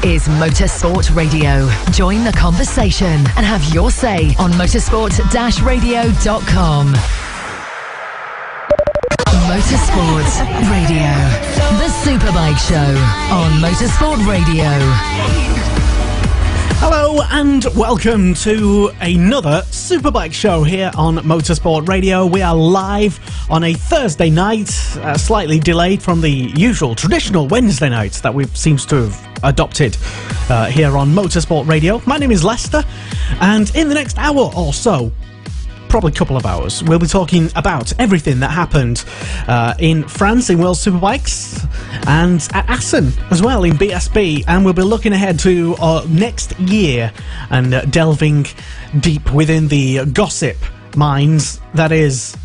is Motorsport Radio. Join the conversation and have your say on motorsport-radio.com. Motorsport Radio. The Superbike Show on Motorsport Radio. Hello and welcome to another Superbike show here on Motorsport Radio. We are live on a Thursday night, slightly delayed from the usual traditional Wednesday nights that we seems to have adopted here on Motorsport Radio. My name is Lester, and in the next hour or so, probably a couple of hours, we'll be talking about everything that happened in France in World Superbikes and at Assen as well in BSB, and we'll be looking ahead to next year and delving deep within the gossip mines that is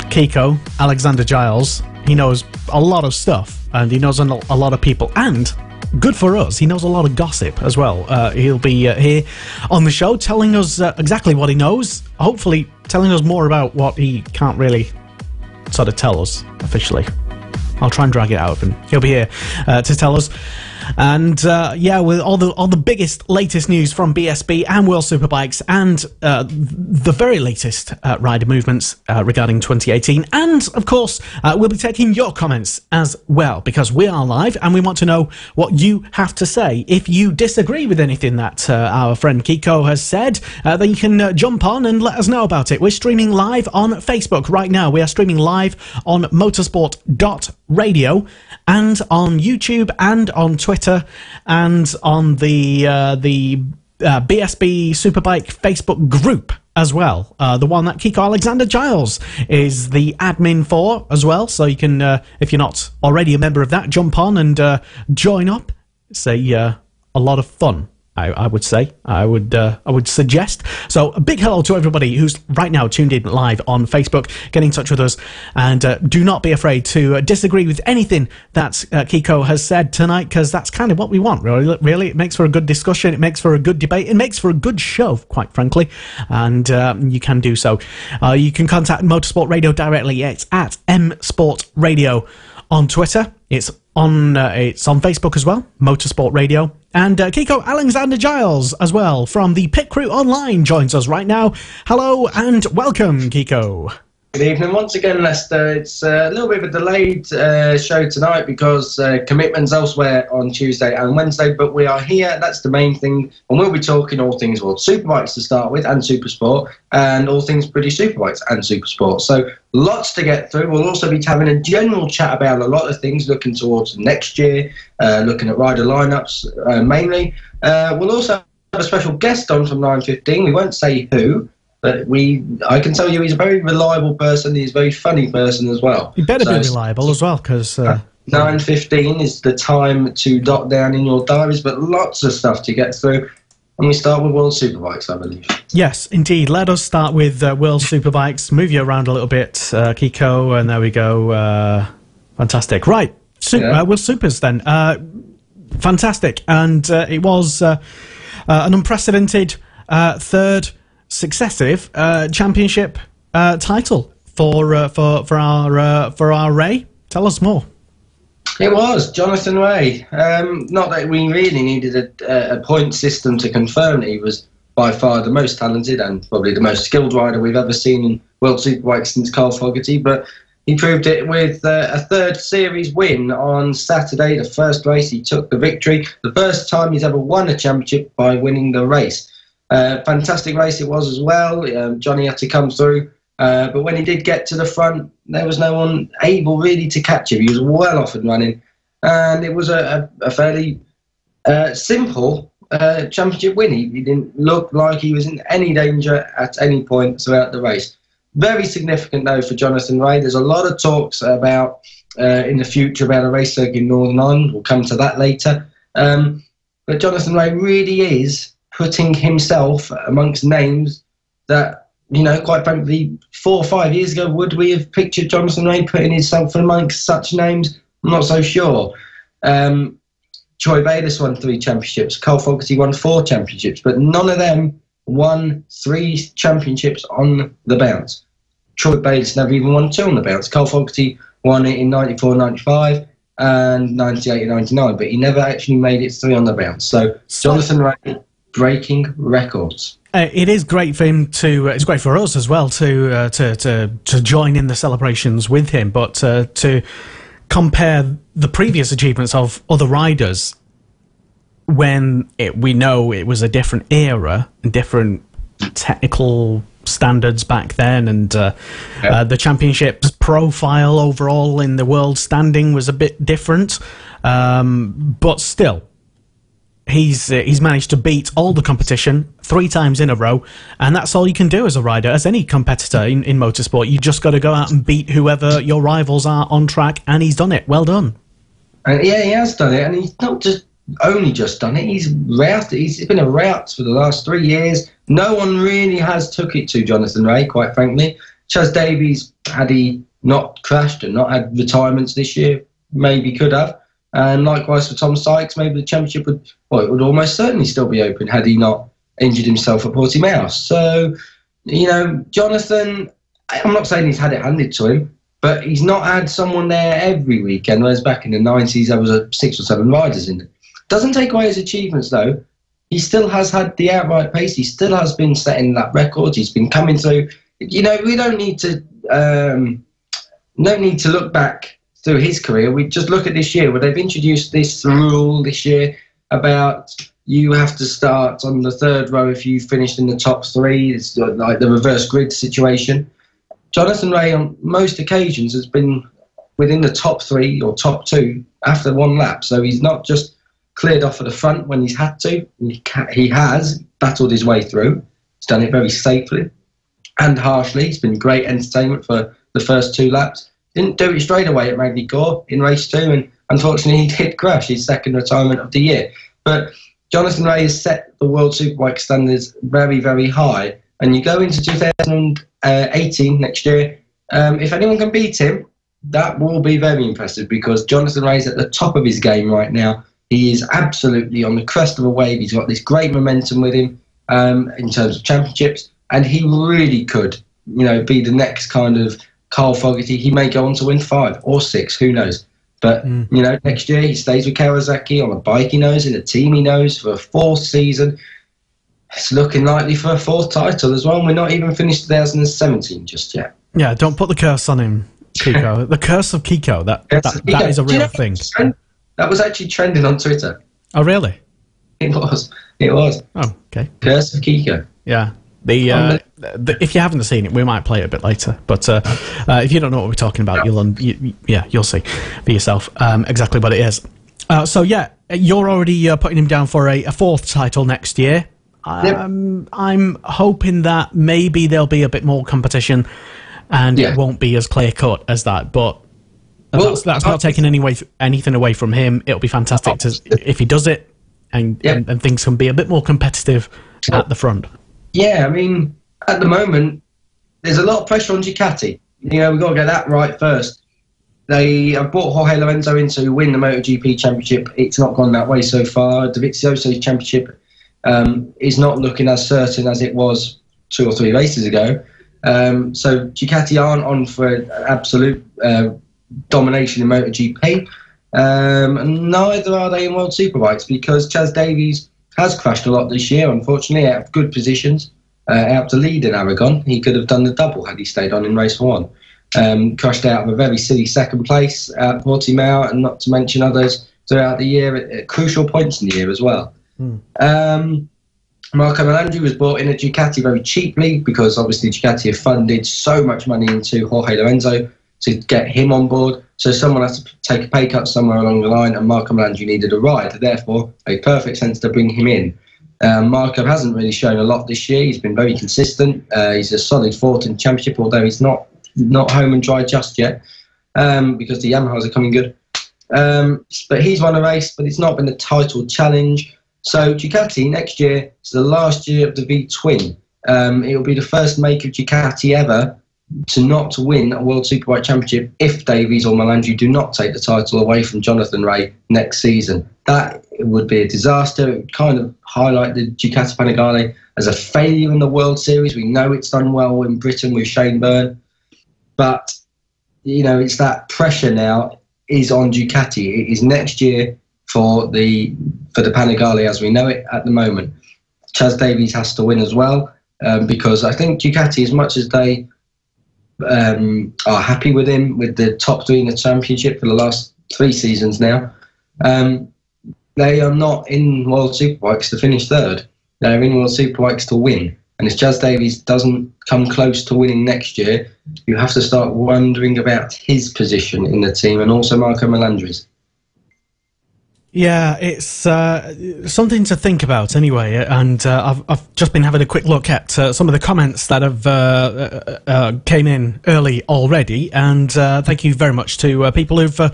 Kiko, Alexander Giles. He knows a lot of stuff and he knows a lot of people, and good for us, he knows a lot of gossip as well. He'll be here on the show telling us exactly what he knows, hopefully telling us more about what he can't really sort of tell us officially. I'll try and drag it out of him. He'll be here to tell us. And yeah, with all the biggest, latest news from BSB and World Superbikes, and the very latest rider movements regarding 2018. And of course, we'll be taking your comments as well, because we are live and we want to know what you have to say. If you disagree with anything that our friend Kiko has said, then you can jump on and let us know about it. We're streaming live on Facebook right now. We are streaming live on motorsport.radio and on YouTube and on Twitter and on the BSB Superbike Facebook group as well, the one that Kiko Alexander Giles is the admin for as well. So you can, if you're not already a member of that, jump on and join up. It's a lot of fun, I would say. I would suggest. So a big hello to everybody who's right now tuned in live on Facebook. Get in touch with us, and do not be afraid to disagree with anything that Kiko has said tonight, because that's kind of what we want, really. It makes for a good discussion, it makes for a good debate, it makes for a good show, quite frankly, and you can do so. You can contact Motorsport Radio directly. It's at MSport Radio on Twitter. It's on Facebook as well, Motorsport Radio. And Kiko Alexander Giles as well from the Pit Crew Online joins us right now. Hello and welcome, Kiko. Good evening once again, Lester. It's a little bit of a delayed show tonight because commitments elsewhere on Tuesday and Wednesday, but we are here. That's the main thing, and we'll be talking all things World Superbikes to start with, and Supersport, and all things British Superbikes and Supersport. So lots to get through. We'll also be having a general chat about a lot of things, looking towards next year, looking at rider lineups mainly. We'll also have a special guest on from 9:15. We won't say who, but I can tell you he's a very reliable person. He's a very funny person as well. He better be reliable as well, because 9:15 is the time to dot down in your diaries, but lots of stuff to get through. And we start with World Superbikes, I believe. Yes, indeed. Let us start with World Superbikes. Move you around a little bit, Kiko, and there we go. Fantastic. Right, World Supers then. Fantastic. And it was an unprecedented third successive championship title for our Ray. Tell us more. It was Jonathan Ray. Not that we really needed a point system to confirm that he was by far the most talented and probably the most skilled rider we've ever seen in World Superbike since Carl Fogarty, but he proved it with a third series win on Saturday. The first race, he took the victory. The first time he's ever won a championship by winning the race. Fantastic race it was as well. Johnny had to come through, but when he did get to the front, there was no one able really to catch him. He was well off and running, and it was a fairly simple championship win. He didn't look like he was in any danger at any point throughout the race. Very significant though for Jonathan Ray. There's a lot of talks about in the future about a race circuit in Northern Ireland. We'll come to that later. But Jonathan Ray really is putting himself amongst names that, you know, quite frankly, 4 or 5 years ago, would we have pictured Jonathan Ray putting himself amongst such names? I'm not so sure. Troy Bayliss won 3 championships. Carl Fogarty won 4 championships, but none of them won 3 championships on the bounce. Troy Bayliss never even won 2 on the bounce. Carl Fogarty won it in 94, 95, and 98 and 99, but he never actually made it 3 on the bounce. So Jonathan Ray breaking records. It is great for him to. It's great for us as well to join in the celebrations with him. But to compare the previous achievements of other riders, when we know it was a different era, different technical standards back then, and the championship's profile overall in the world standing was a bit different, but still. He's managed to beat all the competition 3 times in a row, and that's all you can do as a rider, as any competitor in motorsport. You just got to go out and beat whoever your rivals are on track, and he's done it. Well done. Yeah, he has done it, and he's not only just done it. He's routed. He's been a rout for the last 3 years. No one really has took it to Jonathan Ray, quite frankly. Chaz Davies, had he not crashed and not had retirements this year, maybe could have. And likewise for Tom Sykes, maybe the championship would almost certainly still be open had he not injured himself at Portimao. So, Jonathan, I'm not saying he's had it handed to him, but he's not had someone there every weekend, whereas back in the 90s there was 6 or 7 riders in it. Doesn't take away his achievements, though. He still has had the outright pace. He still has been setting that record. He's been coming through. We don't need to look back through his career. We just look at this year where they've introduced this rule this year about you have to start on the 3rd row if you finished in the top 3. It's like the reverse grid situation. Jonathan Ray on most occasions has been within the top 3 or top 2 after 1 lap. So he's not just cleared off at the front when he's had to. He has battled his way through. He's done it very safely and harshly. It's been great entertainment for the first 2 laps. Didn't do it straight away at Magny-Cours in race 2, and unfortunately he did crash, his 2nd retirement of the year. But Jonathan Ray has set the World Superbike standards very, very high, and you go into 2018 next year, if anyone can beat him, that will be very impressive, because Jonathan Ray's at the top of his game right now. He is absolutely on the crest of a wave. He's got this great momentum with him in terms of championships, and he really could, be the next kind of Carl Fogarty. He may go on to win 5 or 6, who knows? But, next year he stays with Kawasaki on a bike he knows, in a team he knows, for a 4th season. It's looking likely for a 4th title as well, and we're not even finished 2017 just yet. Yeah, don't put the curse on him, Kiko. The curse of Kiko, that is a real thing. That was actually trending on Twitter. Oh, really? It was. Oh, okay. Curse of Kiko. Yeah. If you haven't seen it, we might play it a bit later. But if you don't know what we're talking about, you'll see for yourself exactly what it is. So yeah, you're already putting him down for a 4th title next year. Yep. I'm hoping that maybe there'll be a bit more competition, and it won't be as clear cut as that. But that's not taking anything away from him. It'll be fantastic if he does it, and things can be a bit more competitive at the front. Yeah, I mean, at the moment, there's a lot of pressure on Ducati. We've got to get that right first. They have brought Jorge Lorenzo in to win the MotoGP Championship. It's not gone that way so far. Dovizioso's Championship is not looking as certain as it was 2 or 3 races ago. So Ducati aren't on for an absolute domination in MotoGP. And neither are they in World Superbikes, because Chaz Davies has crashed a lot this year, unfortunately, out of good positions, out to lead in Aragon. He could have done the double had he stayed on in race 1. Crashed out of a very silly 2nd place at Portimao, and not to mention others throughout the year at crucial points in the year as well. Marco Melandri was brought in at Ducati very cheaply, because obviously Ducati have funded so much money into Jorge Lorenzo to get him on board. So someone has to take a pay cut somewhere along the line, and Marco Melandri needed a ride. Therefore, it made perfect sense to bring him in. Marco hasn't really shown a lot this year. He's been very consistent. He's a solid 4th in the championship, although he's not home and dry just yet, because the Yamahas are coming good. But he's won a race, but it's not been a title challenge. So Ducati next year is the last year of the V-Twin. It will be the first make of Ducati ever to not win a World Superbike Championship if Davies or Melandri do not take the title away from Jonathan Ray next season. That would be a disaster. It would kind of highlight the Ducati Panigale as a failure in the World Series. We know it's done well in Britain with Shane Byrne, but it's that pressure now. is on Ducati. It is next year for the Panigale as we know it at the moment. Chaz Davies has to win as well, because I think Ducati, as much as they are happy with him, with the top 3 in the championship for the last 3 seasons now, they are not in World Superbikes to finish 3rd. They're in World Superbikes to win. And if Chaz Davies doesn't come close to winning next year, you have to start wondering about his position in the team, and also Marco Melandri's. Yeah, it's something to think about anyway, and I've just been having a quick look at some of the comments that have came in early already, and thank you very much to people who've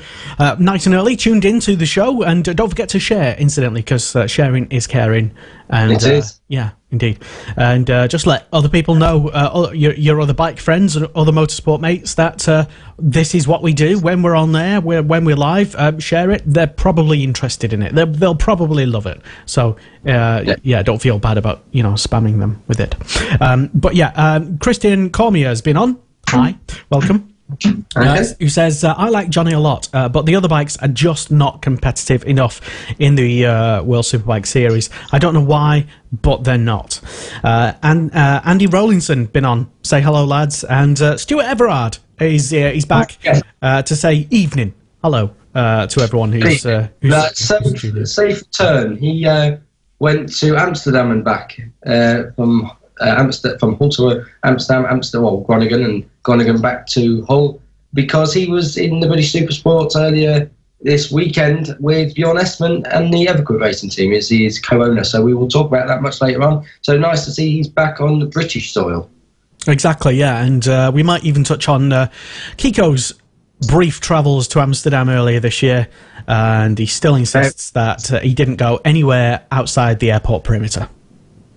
nice and early tuned into the show, and don't forget to share, incidentally, because sharing is caring. And it is. Yeah, indeed. And just let other people know, your other bike friends and other motorsport mates, that this is what we do when we're on there, when we're live. Share it. They're probably interested in it. They'll probably love it. So, yeah, don't feel bad about, spamming them with it. But yeah, Christian Cormier has been on. Hi, welcome. Who says, I like Johnny a lot, but the other bikes are just not competitive enough in the World Superbike Series. I don't know why, but they're not. And Andy Rowlinson been on. Say hello, lads. And Stuart Everard he's back to say evening. Hello to everyone who's safe return. He went to Amsterdam and back from Hull to Amsterdam, Groningen, and Groningen back to Hull, because he was in the British Supersports earlier this weekend with Bjorn Estman and the Everquid Racing team. He is co-owner, so we will talk about that much later on. So nice to see he's back on the British soil. Exactly, yeah, and we might even touch on Kiko's brief travels to Amsterdam earlier this year, and he still insists that he didn't go anywhere outside the airport perimeter.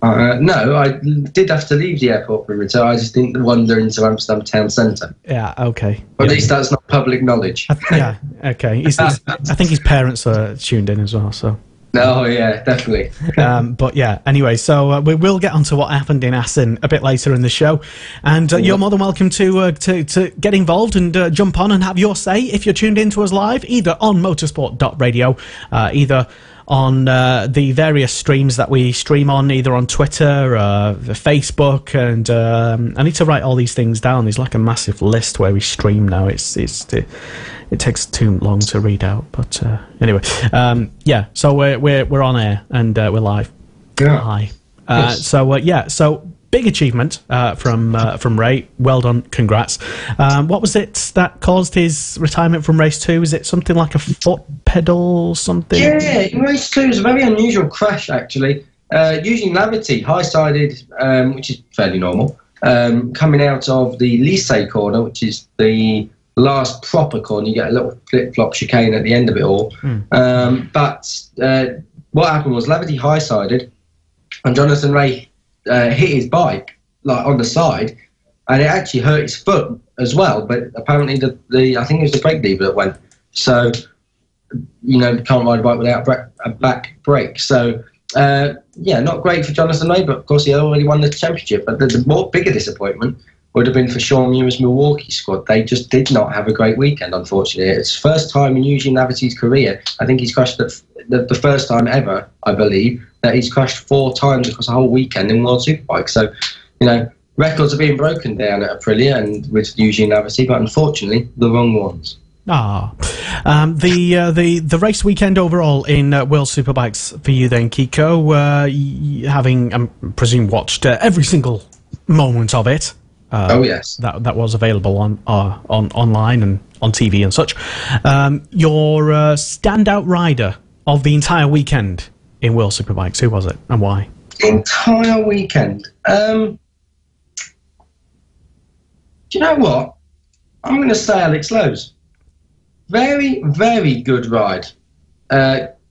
No, I did have to leave the airport perimeter. I just didn't wander into Amsterdam town centre. Yeah, okay. But at least that's not public knowledge. Yeah, okay. I think his parents are tuned in as well, so... Oh, yeah, definitely. But yeah, anyway, so we will get onto what happened in Assen a bit later in the show. And you're more than welcome to get involved and jump on and have your say if you're tuned in to us live, either on motorsport.radio, either on the various streams that we stream on, either on Twitter, Facebook, and I need to write all these things down. There's like a massive list where we stream now. It takes too long to read out, but anyway, yeah. So we're on air and we're live. Yeah. Hi. So big achievement from Ray. Well done. Congrats. What was it that caused his retirement from race 2? Is it something like a foot pedal something? Yeah, in race 2 it was a very unusual crash actually. Using Lavity, high-sided, which is fairly normal, coming out of the Lycée corner, which is the last proper corner. You get a little flip-flop chicane at the end of it all. But what happened was Lavity high-sided, and Jonathan Ray hit his bike like on the side, and it actually hurt his foot as well. But apparently, the I think it was the brake lever that went. So you can't ride a bike without a back brake. So yeah, not great for Jonathan Ray, but of course he already won the championship. But the more bigger disappointment would have been for Sean Muir's Milwaukee squad. They just did not have a great weekend, unfortunately. It's the first time in Eugene Lavity's career. I think he's crashed the first time ever, I believe, that he's crashed 4 times across a whole weekend in World Superbike. So, records are being broken down at Aprilia and with Eugene Lavity, but unfortunately, the wrong ones. The race weekend overall in World Superbikes for you then, Kiko, having, I presume, watched every single moment of it. Oh yes, that was available on online and on TV and such. Your standout rider of the entire weekend in World Superbikes, who was it and why? The entire weekend. Do you know what? I'm going to say Alex Lowe's. Very, very good ride.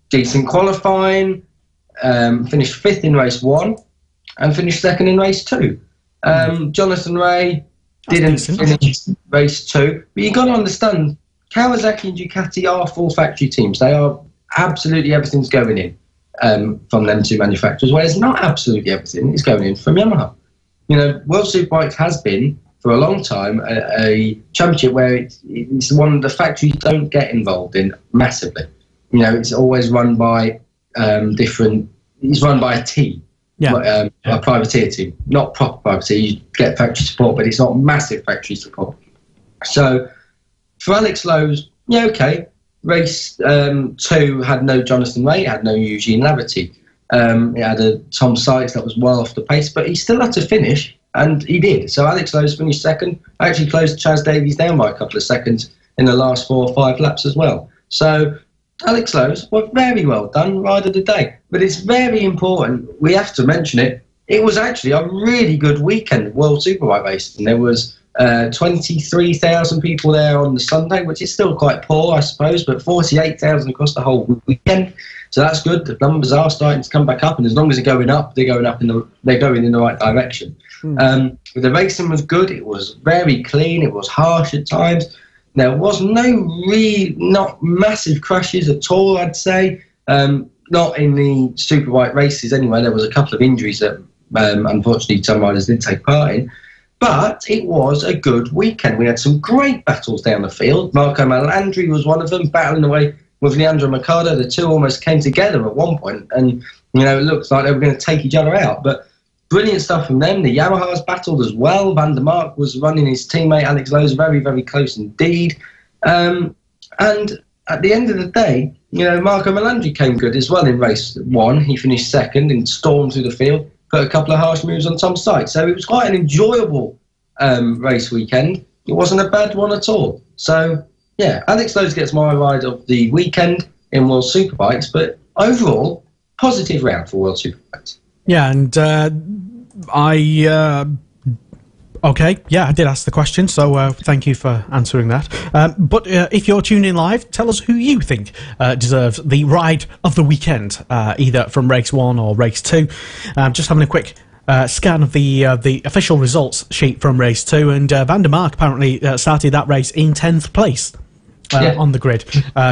Decent qualifying. Finished 5th in race 1 and finished 2nd in race 2. Jonathan Ray didn't finish race 2, but you've got to understand, Kawasaki and Ducati are full factory teams. They are absolutely everything's going in from them 2 manufacturers, whereas not absolutely everything is going in from Yamaha. World Superbikes has been for a long time a championship where it's one of the factories don't get involved in massively. You know, it's always run by it's run by a team, a privateer team, not proper privateer. You get factory support, but it's not massive factory support. So for Alex Lowe's, race 2 had no Jonathan Ray, it had no Eugene Laverty. It had a Tom Sykes that was well off the pace, but he still had to finish, and he did. So Alex Lowe's finished second, actually closed Chaz Davies down by a couple of seconds in the last 4 or 5 laps as well. So Alex Lowe's was very well done, ride of the day. But it's very important, we have to mention it, it was actually a really good weekend, World Superbike race, and there was 23,000 people there on the Sunday, which is still quite poor, I suppose, but 48,000 across the whole weekend. So that's good. The numbers are starting to come back up, and as long as they're going up, they're going in the right direction. The racing was good. It was very clean. It was harsh at times. There was not massive crashes at all, I'd say. Not in the Superbike races anyway. There was a couple of injuries that unfortunately some riders did take part in. But it was a good weekend. We had some great battles down the field. Marco Malandri was one of them, battling away with Leandro Mercado. The two almost came together at one point, and it looks like they were going to take each other out. But brilliant stuff from them. The Yamahas battled as well. Van der Mark was running his teammate Alex Lowe's very, very close indeed. And at the end of the day, Marco Malandri came good as well in race 1. He finished second and stormed through the field. Put a couple of harsh moves on Tom Sykes. So it was quite an enjoyable race weekend. It wasn't a bad one at all. So, yeah, Alex Lowe's gets my ride of the weekend in World Superbikes, but overall, positive round for World Superbikes. Yeah, and I did ask the question, so thank you for answering that. But if you're tuned in live, tell us who you think deserves the ride of the weekend, either from race 1 or race 2. Just having a quick scan of the official results sheet from race 2, and Van der Mark apparently started that race in 10th place on the grid.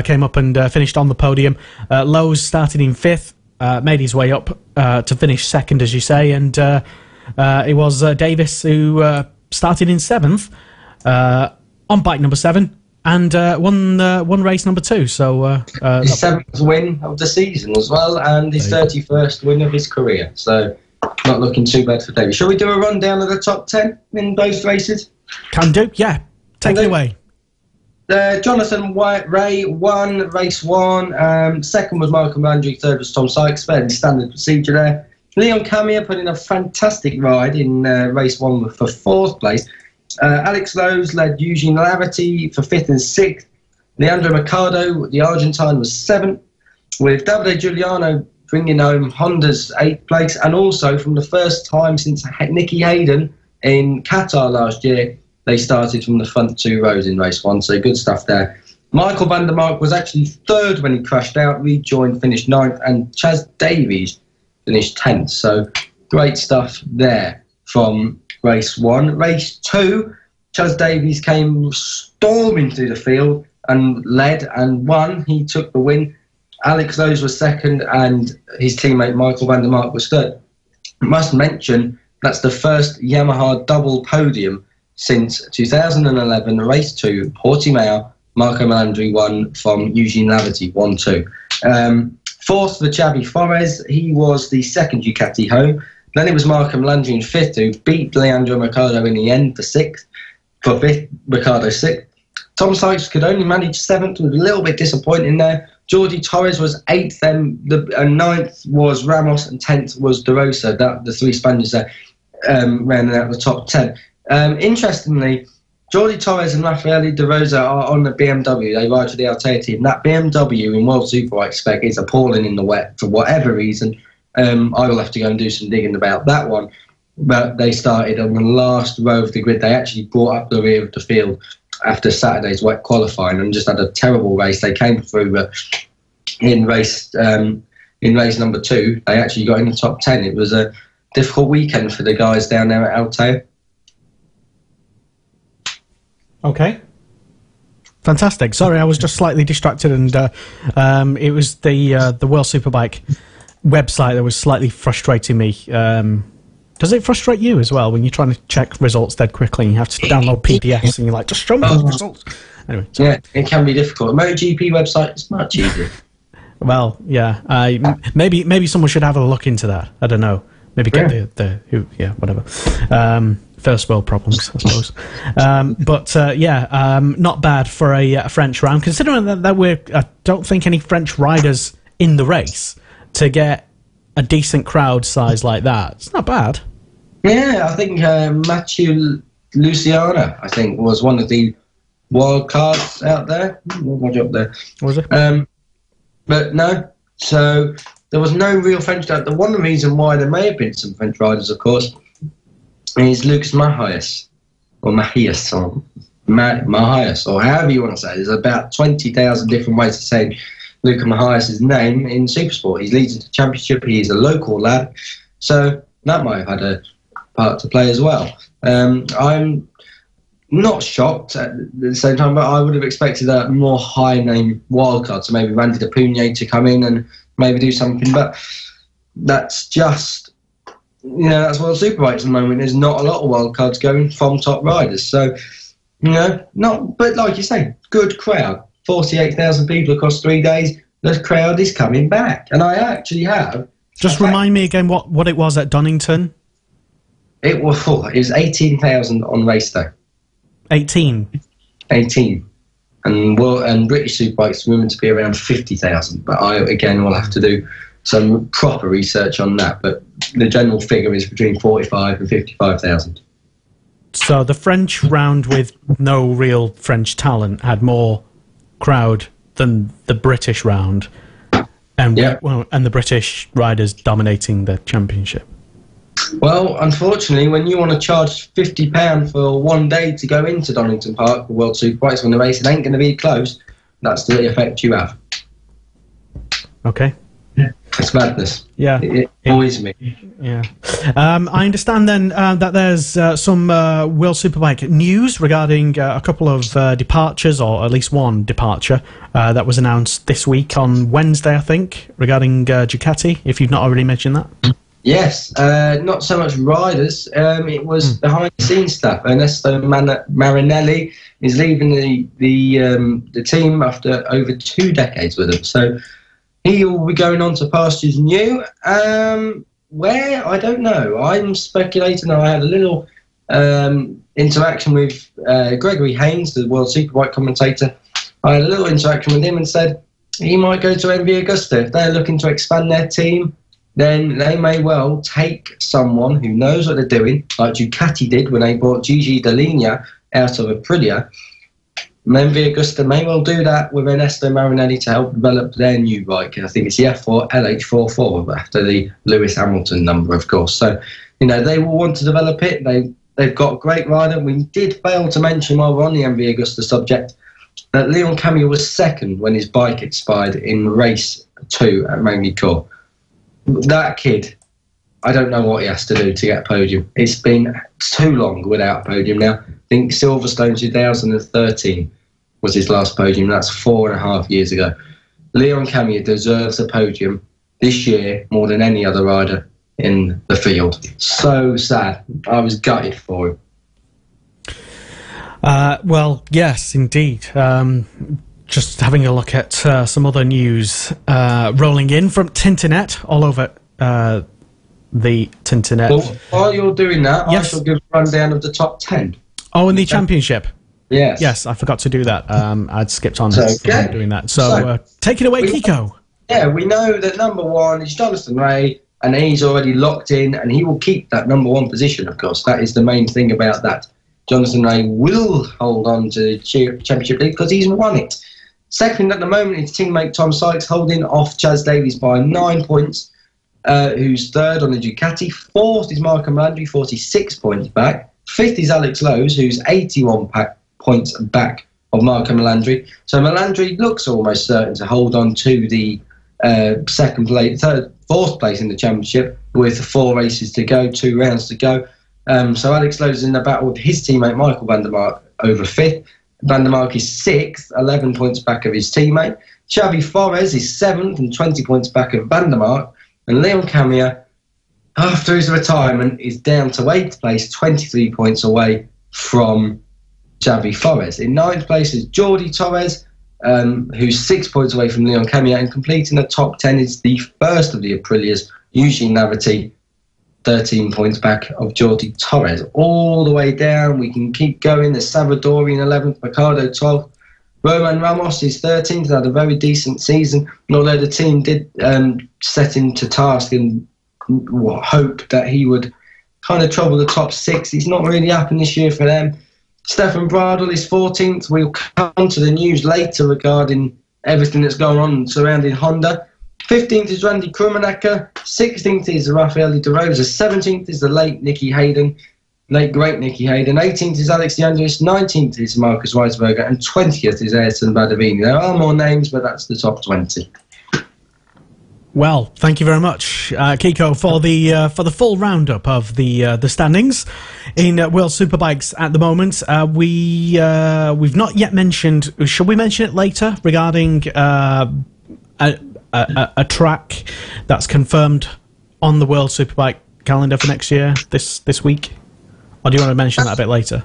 Came up and finished on the podium. Lowe's started in 5th, made his way up to finish 2nd, as you say, and it was Davis who started in 7th on bike number 7 and won race number 2. So his 7th win of the season as well, and his 31st win of his career. So not looking too bad for Davis. Shall we do a rundown of the top 10 in both races? Can do, yeah. Take it away. Jonathan Ray won race 1. Second was Marco Malandri. Third was Tom Sykes. Fairly standard procedure there. Leon Camia put in a fantastic ride in race 1 for 4th place. Alex Lowe's led Eugene Laverty for 5th and 6th. Leandro Mercado, the Argentine, was 7th, with Davide Giuliano bringing home Honda's 8th place, and also from the first time since Nicky Hayden in Qatar last year, they started from the front 2 rows in race 1, so good stuff there. Michael van der Mark was actually 3rd when he crashed out, rejoined, finished 9th, and Chaz Davies finished 10th, so great stuff there from race 1. Race 2, Chaz Davies came storming through the field and led and won. He took the win. Alex Lowe's was 2nd, and his teammate Michael van der Mark was 3rd. Must mention that's the first Yamaha double podium since 2011, race 2, Portimao. Marco Malandri won from Eugene Laverty, 1-2. 4th for Xavi Forés. He was the 2nd Ducati home. Then it was Marco Malandri in 5th, who beat Leandro Mercado in the end for 6th. For 5th, Mercado 6th. Tom Sykes could only manage 7th, was a little bit disappointing there. Jordi Torres was 8th, and 9th was Ramos, and 10th was De Rosa. The 3 Spaniards there rounding out the top 10. Interestingly, Jordi Torres and Raffaele De Rosa are on the BMW. They ride for the Altea team. That BMW in World Superbike spec is appalling in the wet for whatever reason. I will have to go and do some digging about that one. But they started on the last row of the grid. They actually brought up the rear of the field after Saturday's wet qualifying and just had a terrible race. They came through, but in race number 2, they actually got in the top 10. It was a difficult weekend for the guys down there at Altea. Okay. Fantastic. Sorry, I was just slightly distracted, and it was the World Superbike website that was slightly frustrating me. Does it frustrate you as well when you're trying to check results dead quickly and you have to download PDFs and you're like, just show me the results? Anyway, yeah, it can be difficult. The MotoGP website is much easier. Well, yeah, maybe someone should have a look into that. I don't know. Maybe get whatever. First world problems, I suppose. Not bad for a French round, considering that I don't think any French riders in the race to get a decent crowd size like that. It's not bad. Yeah, I think Mathieu Luciana, was one of the wild cards out there. Watch up there. Was it? But no, so there was no real French. The one reason why there may have been some French riders, of course, is Lucas Mahias, or Mahias, or Mahias, or however you want to say it. There's about 20,000 different ways of saying Luca Mahias' name in Supersport. He's leading the championship. He's a local lad, so that might have had a part to play as well. I'm not shocked at the same time, but I would have expected a more high-name wildcard, so maybe Randy de Pugnac to come in and maybe do something. But that's just, that's World Superbikes at the moment. There's not a lot of wildcards going from top riders, so but like you say, good crowd. 48,000 people across 3 days. The crowd is coming back, and I actually have. Just remind me again what it was at Donington. It was 18,000 on race day. 18, and British Superbikes women to be around 50,000. But I again will have to do some proper research on that. But the general figure is between 45 and 55,000. So the French round with no real French talent had more crowd than the British round, and the British riders dominating the championship. Well, unfortunately, when you want to charge £50 for 1 day to go into Donington Park for World Superbikes when the race ain't going to be closed, that's the effect you have. Okay. Yeah. It's madness. Yeah. It annoys me. Yeah. I understand then that there's some World Superbike news regarding a couple of departures, or at least one departure, that was announced this week on Wednesday, I think, regarding Ducati, if you've not already mentioned that. Yes. Not so much riders. It was behind-the-scenes stuff. Ernesto Marinelli is leaving the team after over 2 decades with them. So he will be going on to pastures new. Where? I don't know. I'm speculating. I had a little interaction with Gregory Haynes, the World Superbike commentator. I had a little interaction with him and said he might go to MV Agusta. If they're looking to expand their team, then they may well take someone who knows what they're doing, like Ducati did when they brought Gigi Dall'Igna out of Aprilia. MV Agusta may well do that with Ernesto Marinelli to help develop their new bike. I think it's the F4 LH44 after the Lewis Hamilton number, of course. So, they will want to develop it. They've got a great rider. We did fail to mention while we're on the MV Agusta subject that Leon Camier was second when his bike expired in race 2 at Magny-Cours. That kid, I don't know what he has to do to get a podium. It's been too long without a podium now. I think Silverstone 2013 was his last podium. That's 4.5 years ago. Leon Camier deserves a podium this year more than any other rider in the field. So sad. I was gutted for him. Well, yes, indeed. Just having a look at some other news rolling in from Tinternet, all over the Tinternet. Well, while you're doing that, yes. I shall give a rundown of the top 10. Oh, in the championship? Yes. Yes, I forgot to do that. I'd skipped on from doing that. So take it away, Kiko. Yeah, we know that number 1 is Jonathan Rea, and he's already locked in, and he will keep that number 1 position, of course. That is the main thing about that. Jonathan Rea will hold on to the Championship League because he's won it. Second at the moment is teammate Tom Sykes, holding off Chaz Davies by 9 points, who's third on the Ducati. Fourth is Marco Melandri, 46 points back. Fifth is Alex Lowes, who's 81 points back of Marco Melandri. So Melandri looks almost certain to hold on to the fourth place in the championship with 4 races to go, 2 rounds to go. So Alex Lowes is in the battle with his teammate Michael van der Mark over 5th. Van der Mark is 6th, 11 points back of his teammate. Xavi Forés is 7th and 20 points back of Van der Mark. And Leon Camier, after his retirement, is down to 8th place, 23 points away from Xavi Forés. In 9th place is Jordi Torres, who's 6 points away from Leon Camier, and completing the top 10 is the first of the Aprilias, Eugene Navati, 13 points back of Jordi Torres. All the way down, we can keep going. There's Salvadori in 11th, Ricardo 12th. Roman Ramos is 13th, had a very decent season, and although the team did set him to task and hope that he would kind of trouble the top 6, it's not really happened this year for them. Stefan Bradl is 14th. We'll come to the news later regarding everything that's going on surrounding Honda. 15th is Randy Krummenacker. 16th is Rafael de Rosa. 17th is the late Nicky Hayden. Late great Nicky Hayden. 18th is Alex de Andres. 19th is Marcus Weisberger. And 20th is Ayrton Badavini. There are more names, but that's the top 20. Well, thank you very much, Kiko, for the full roundup of the standings in World Superbikes at the moment. We've not yet mentioned. Should we mention it later regarding a track that's confirmed on the World Superbike calendar for next year this week, or do you want to mention that a bit later?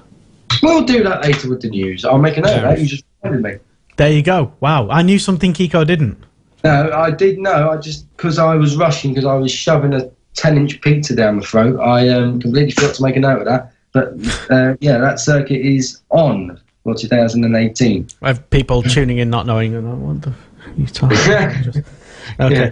We'll do that later with the news. I'll make a note of that. You just reminded me. There you go. Wow, I knew something Kiko didn't. No, I did know. I just, because I was rushing, because I was shoving a 10-inch pizza down my throat, I completely forgot to make a note of that. But yeah, that circuit is on for 2018. I have people tuning in not knowing, what the you talking about? Okay.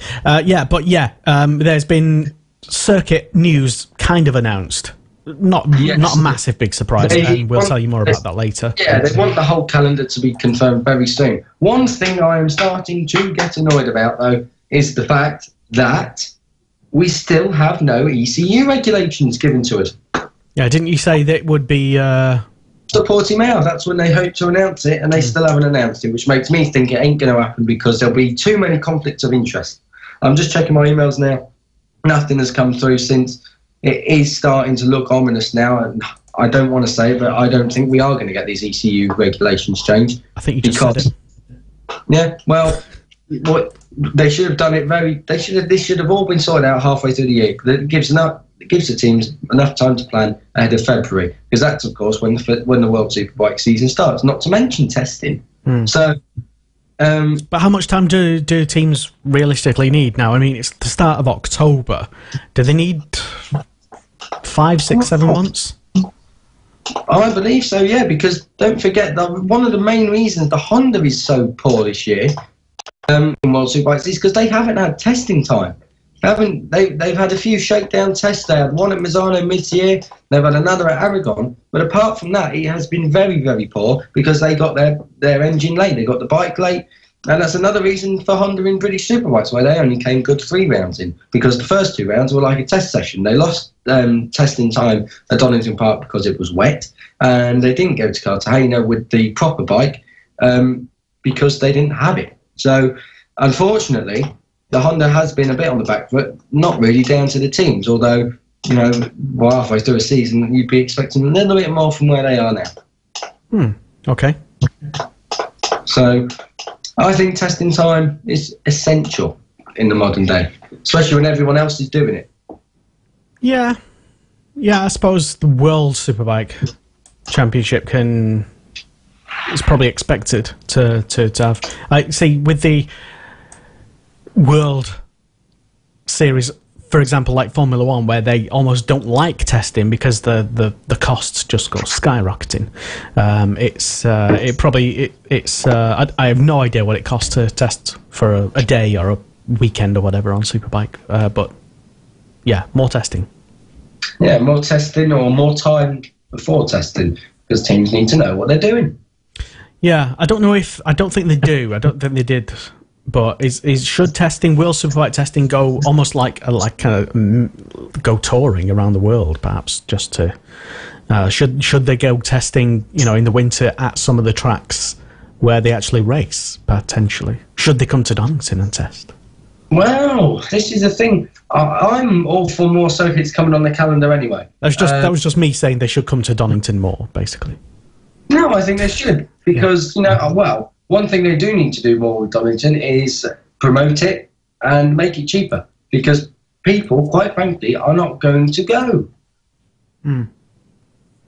There's been circuit news kind of announced. Not a massive big surprise, and we'll tell you more about that later. Yeah, they want the whole calendar to be confirmed very soon. One thing I am starting to get annoyed about, though, is the fact that we still have no ECU regulations given to us. Yeah, didn't you say that it would be... To Portimao, that's when they hope to announce it, and they still haven't announced it, which makes me think it ain't going to happen because there'll be too many conflicts of interest. I'm just checking my emails now. Nothing has come through since. It is starting to look ominous now, and I don't want to say it, but I don't think we are going to get these ECU regulations changed. I think you just said it. Yeah, well, they should have done it this should have all been sorted out halfway through the year. It gives the teams enough time to plan ahead of February, because that's, of course, when the World Superbike season starts, not to mention testing. So... but how much time do teams realistically need now? I mean, it's the start of October. Do they need 5, 6, 7 months? I believe so, yeah, because don't forget that one of the main reasons the Honda is so poor this year in World Superbikes is because they haven't had testing time. They've had a few shakedown tests. They had one at Misano mid-year. They've had another at Aragon. But apart from that, it has been very, very poor because they got their engine late. They got the bike late. And that's another reason for Honda in British Superbikes, where they only came good 3 rounds in, because the first 2 rounds were like a test session. They lost testing time at Donington Park because it was wet, and they didn't go to Cartagena with the proper bike because they didn't have it. So, unfortunately, the Honda has been a bit on the back foot, not really down to the teams, although, halfway through a season, you'd be expecting a little bit more from where they are now. Okay. So, I think testing time is essential in the modern day, especially when everyone else is doing it. Yeah, I suppose the World Superbike Championship is probably expected to have. I see with the World Series, for example, like Formula One, where they almost don't like testing because the costs just go skyrocketing. I have no idea what it costs to test for a day or a weekend or whatever on Superbike. But yeah, more testing. Yeah, more testing or more time before testing, because teams need to know what they're doing. Yeah, I don't think they do. I don't think they did. But should testing, World Superbike testing, go almost like go touring around the world, perhaps, just to should they go testing, in the winter at some of the tracks where they actually race, potentially? Should they come to Donington and test? Well, this is the thing. I'm all for more circuits coming on the calendar anyway. That was just me saying they should come to Donington more, basically. No, I think they should, because one thing they do need to do more with Donington is promote it and make it cheaper, because people, quite frankly, are not going to go.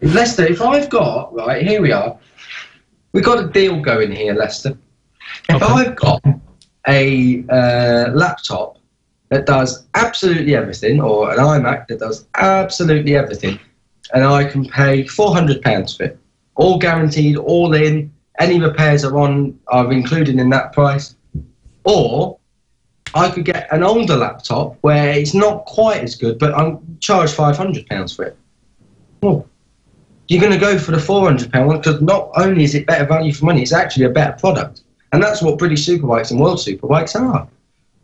Leicester, if I've got, right, here we are, we've got a deal going here, Leicester. If I've got a laptop that does absolutely everything, or an iMac that does absolutely everything, and I can pay £400 for it, all guaranteed, all in, any repairs are included in that price, or I could get an older laptop where it's not quite as good, but I'm charged £500 for it. Well, you're going to go for the £400 one because not only is it better value for money, it's actually a better product. And that's what British Superbikes and World Superbikes are.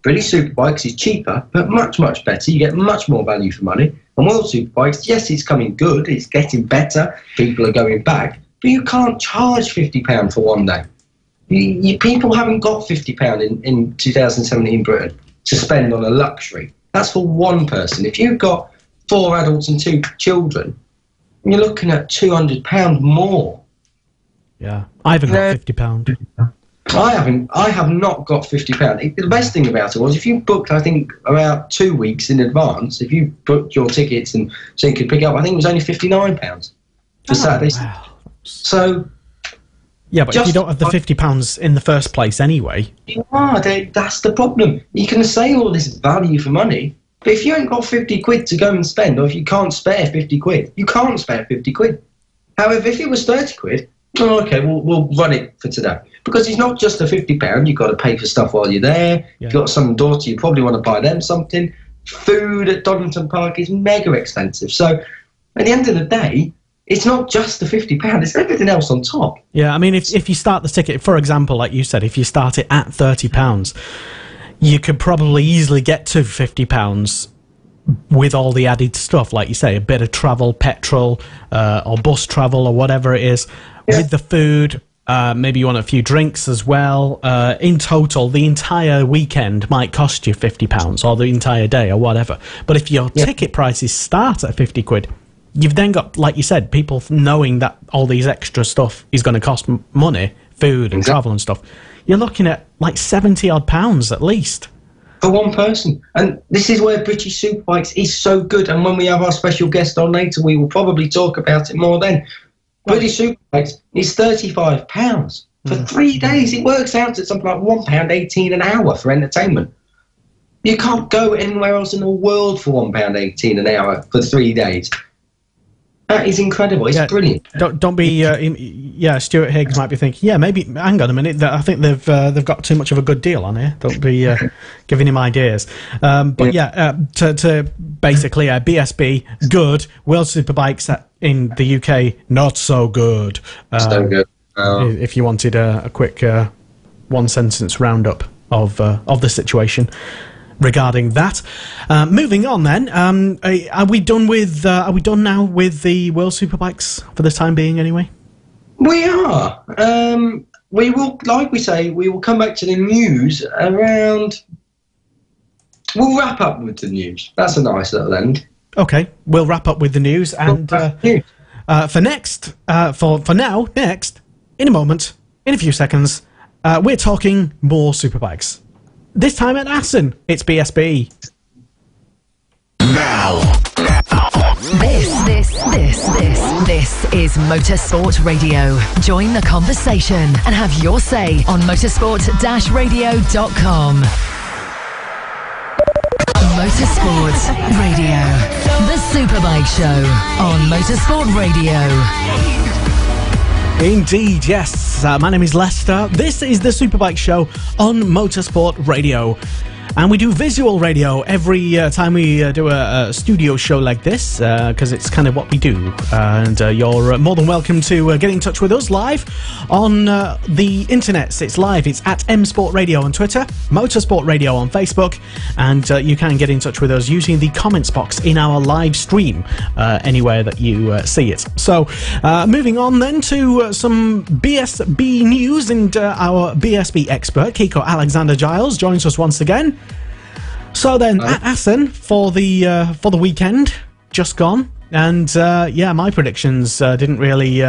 British Superbikes is cheaper, but much, much better. You get much more value for money. And World Superbikes, yes, it's coming good. It's getting better. People are going back. But you can't charge £50 for one day. People haven't got £50 in 2017 Britain to spend on a luxury. That's for one person. If you've got 4 adults and 2 children, you're looking at £200 more. Yeah, I haven't got £50. I have not got £50. The best thing about it was if you booked, I think, about 2 weeks in advance, if you booked your tickets and so you could pick up, I think it was only £59 for Saturday. Wow. So... Yeah, but if you don't have the £50 in the first place anyway... That's the problem. You can say all this value for money, but if you ain't got 50 quid to go and spend, or if you can't spare 50 quid, you can't spare 50 quid. However, if it was 30 quid, okay, we'll run it for today. Because it's not just the £50, you've got to pay for stuff while you're there. You've got some daughter, you probably want to buy them something. Food at Donington Park is mega expensive. So, at the end of the day, it's not just the £50, it's everything else on top. Yeah, I mean, if you start the ticket, for example, like you said, if you start it at £30, you could probably easily get to £50 with all the added stuff, like you say, a bit of travel, petrol, or bus travel, or whatever it is, with the food. Maybe you want a few drinks as well. In total, the entire weekend might cost you £50, or the entire day, or whatever. But if your ticket prices start at 50 quid, you've then got, like you said, people knowing that all these extra stuff is going to cost money, food and travel and stuff. You're looking at like £70-odd at least. For one person. And this is where British Superbikes is so good. And when we have our special guest on later, we will probably talk about it more then. British Superbikes is £35 for 3 days. It works out at something like £1.18 an hour for entertainment. You can't go anywhere else in the world for £1.18 an hour for 3 days. That is incredible. It's brilliant. Don't be. Stuart Higgs might be thinking, yeah, maybe. Hang on a minute. I think they've got too much of a good deal on here. Don't be giving him ideas. To basically, BSB good. World Superbikes in the UK not so good. So good. If you wanted a quick one sentence roundup of the situation regarding that. Moving on then, are we done now with the World Superbikes for the time being anyway? We are. We will, like we say, we will come back to the news around... We'll wrap up with the news. That's a nice little end. Okay, we'll wrap up with the news, and for now, in a moment, in a few seconds, we're talking more Superbikes. This time at Assen, it's BSB. Now. This is Motorsport Radio. Join the conversation and have your say on motorsport-radio.com. Motorsport Radio. The Superbike Show on Motorsport Radio. Indeed, yes. My name is Lester. This is the Superbike Show on Motorsport Radio. And we do visual radio every time we do a studio show like this, because it's kind of what we do. And you're more than welcome to get in touch with us live on the internet. It's live. It's at M-Sport Radio on Twitter, Motorsport Radio on Facebook, and you can get in touch with us using the comments box in our live stream anywhere that you see it. So, moving on then to some BSB news, and our BSB expert, Kiko Alexander-Giles, joins us once again. So then, at Assen for the weekend just gone, and my predictions didn't really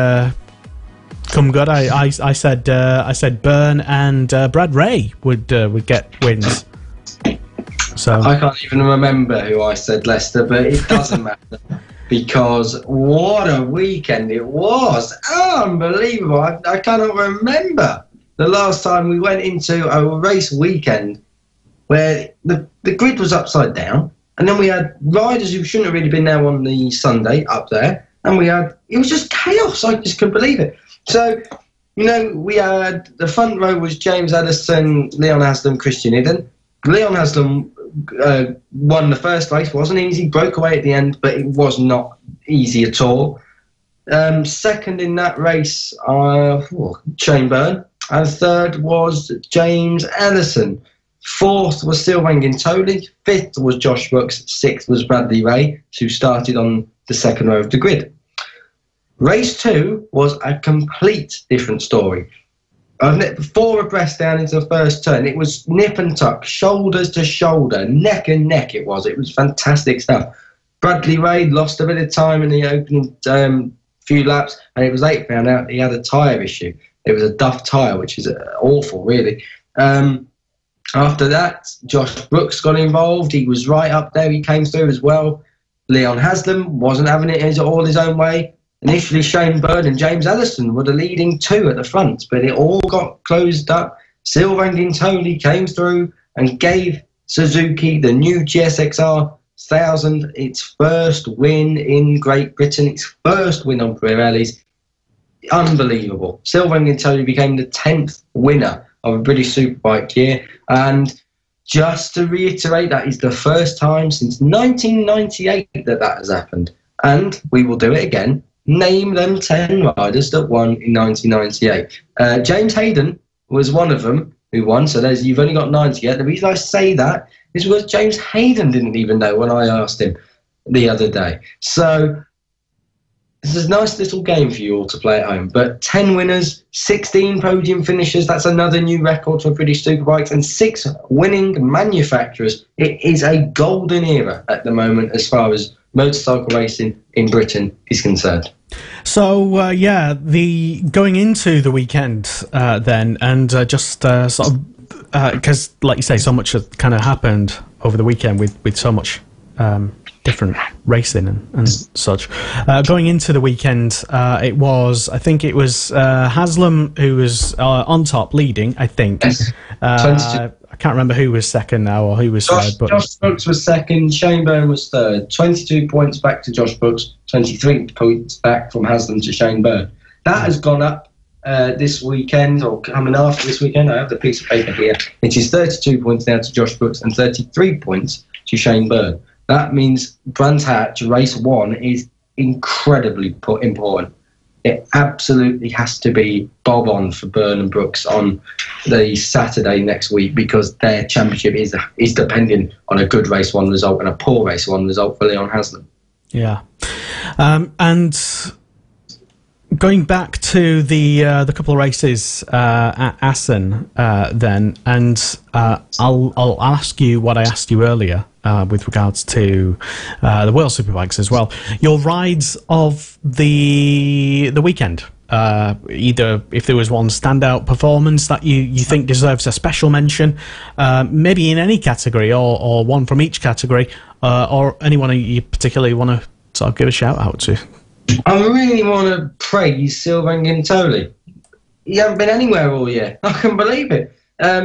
come good. I said Byrne and Brad Ray would get wins. So I can't even remember who I said Leicester, but it doesn't matter because what a weekend it was. Unbelievable. I cannot remember the last time we went into a race weekend where the grid was upside down, and then we had riders who shouldn't have really been there on the Sunday up there, and it was just chaos. I just couldn't believe it. So, we had, the front row was James Ellison, Leon Haslam, Christian Iden. Leon Haslam won the first race. Wasn't easy, broke away at the end, but it was not easy at all. Second in that race, Shane Byrne, and third was James Ellison. Fourth was Sylvain Gintoli. Fifth was Josh Brooks. Sixth was Bradley Ray, who started on the second row of the grid. Race 2 was a complete different story. 4 abreast down into the first turn. It was nip and tuck, shoulders to shoulder, neck and neck it was. It was fantastic stuff. Bradley Ray lost a bit of time in the opening few laps, and it was late, found out he had a tyre issue. It was a Duff tyre, which is awful, really. After that, Josh Brooks got involved. He was right up there. He came through as well. Leon Haslam wasn't having it all his own way. Initially, Shane Byrne and James Ellison were the leading 2 at the front, but it all got closed up. Sylvain Gintoli came through and gave Suzuki the new GSXR 1000 its first win in Great Britain, its first win on Pirellis. Unbelievable. Sylvain Gintoli became the 10th winner of a British Superbike year, and just to reiterate, that is the first time since 1998 that has happened, and we will do it again. Name them 10 riders that won in 1998. James Hayden was one of them who won, so you've only got 9 to get. The reason I say that is because James Hayden didn't even know when I asked him the other day. So this is a nice little game for you all to play at home. But 10 winners, 16 podium finishers, that's another new record for British Superbikes, and 6 winning manufacturers. It is a golden era at the moment as far as motorcycle racing in Britain is concerned. So, going into the weekend then, and just sort of, because like you say, so much has kind of happened over the weekend with so much different racing and such. Going into the weekend, I think it was Haslam who was on top leading, I think. Yes. I can't remember who was second now or who was third. But Josh Brooks was second, Shane Byrne was third. 22 points back to Josh Brooks, 23 points back from Haslam to Shane Byrne. That has gone up this weekend, or coming after this weekend. I have the piece of paper here. It is 32 points now to Josh Brooks and 33 points to Shane Byrne. That means Brands Hatch race 1 is incredibly important. It absolutely has to be bob on for Byrne and Brooks on the Saturday next week, because their championship is depending on a good race 1 result and a poor race 1 result for Leon Haslam. Yeah, and going back to the couple of races at Assen then, and I'll ask you what I asked you earlier with regards to the World Superbikes as well. Your rides of the weekend. Either if there was one standout performance that you think deserves a special mention, maybe in any category, or one from each category, or anyone you particularly want to sort of give a shout out to. I really want to praise Sylvain Gintoli. He hasn't been anywhere all year. I couldn't believe it.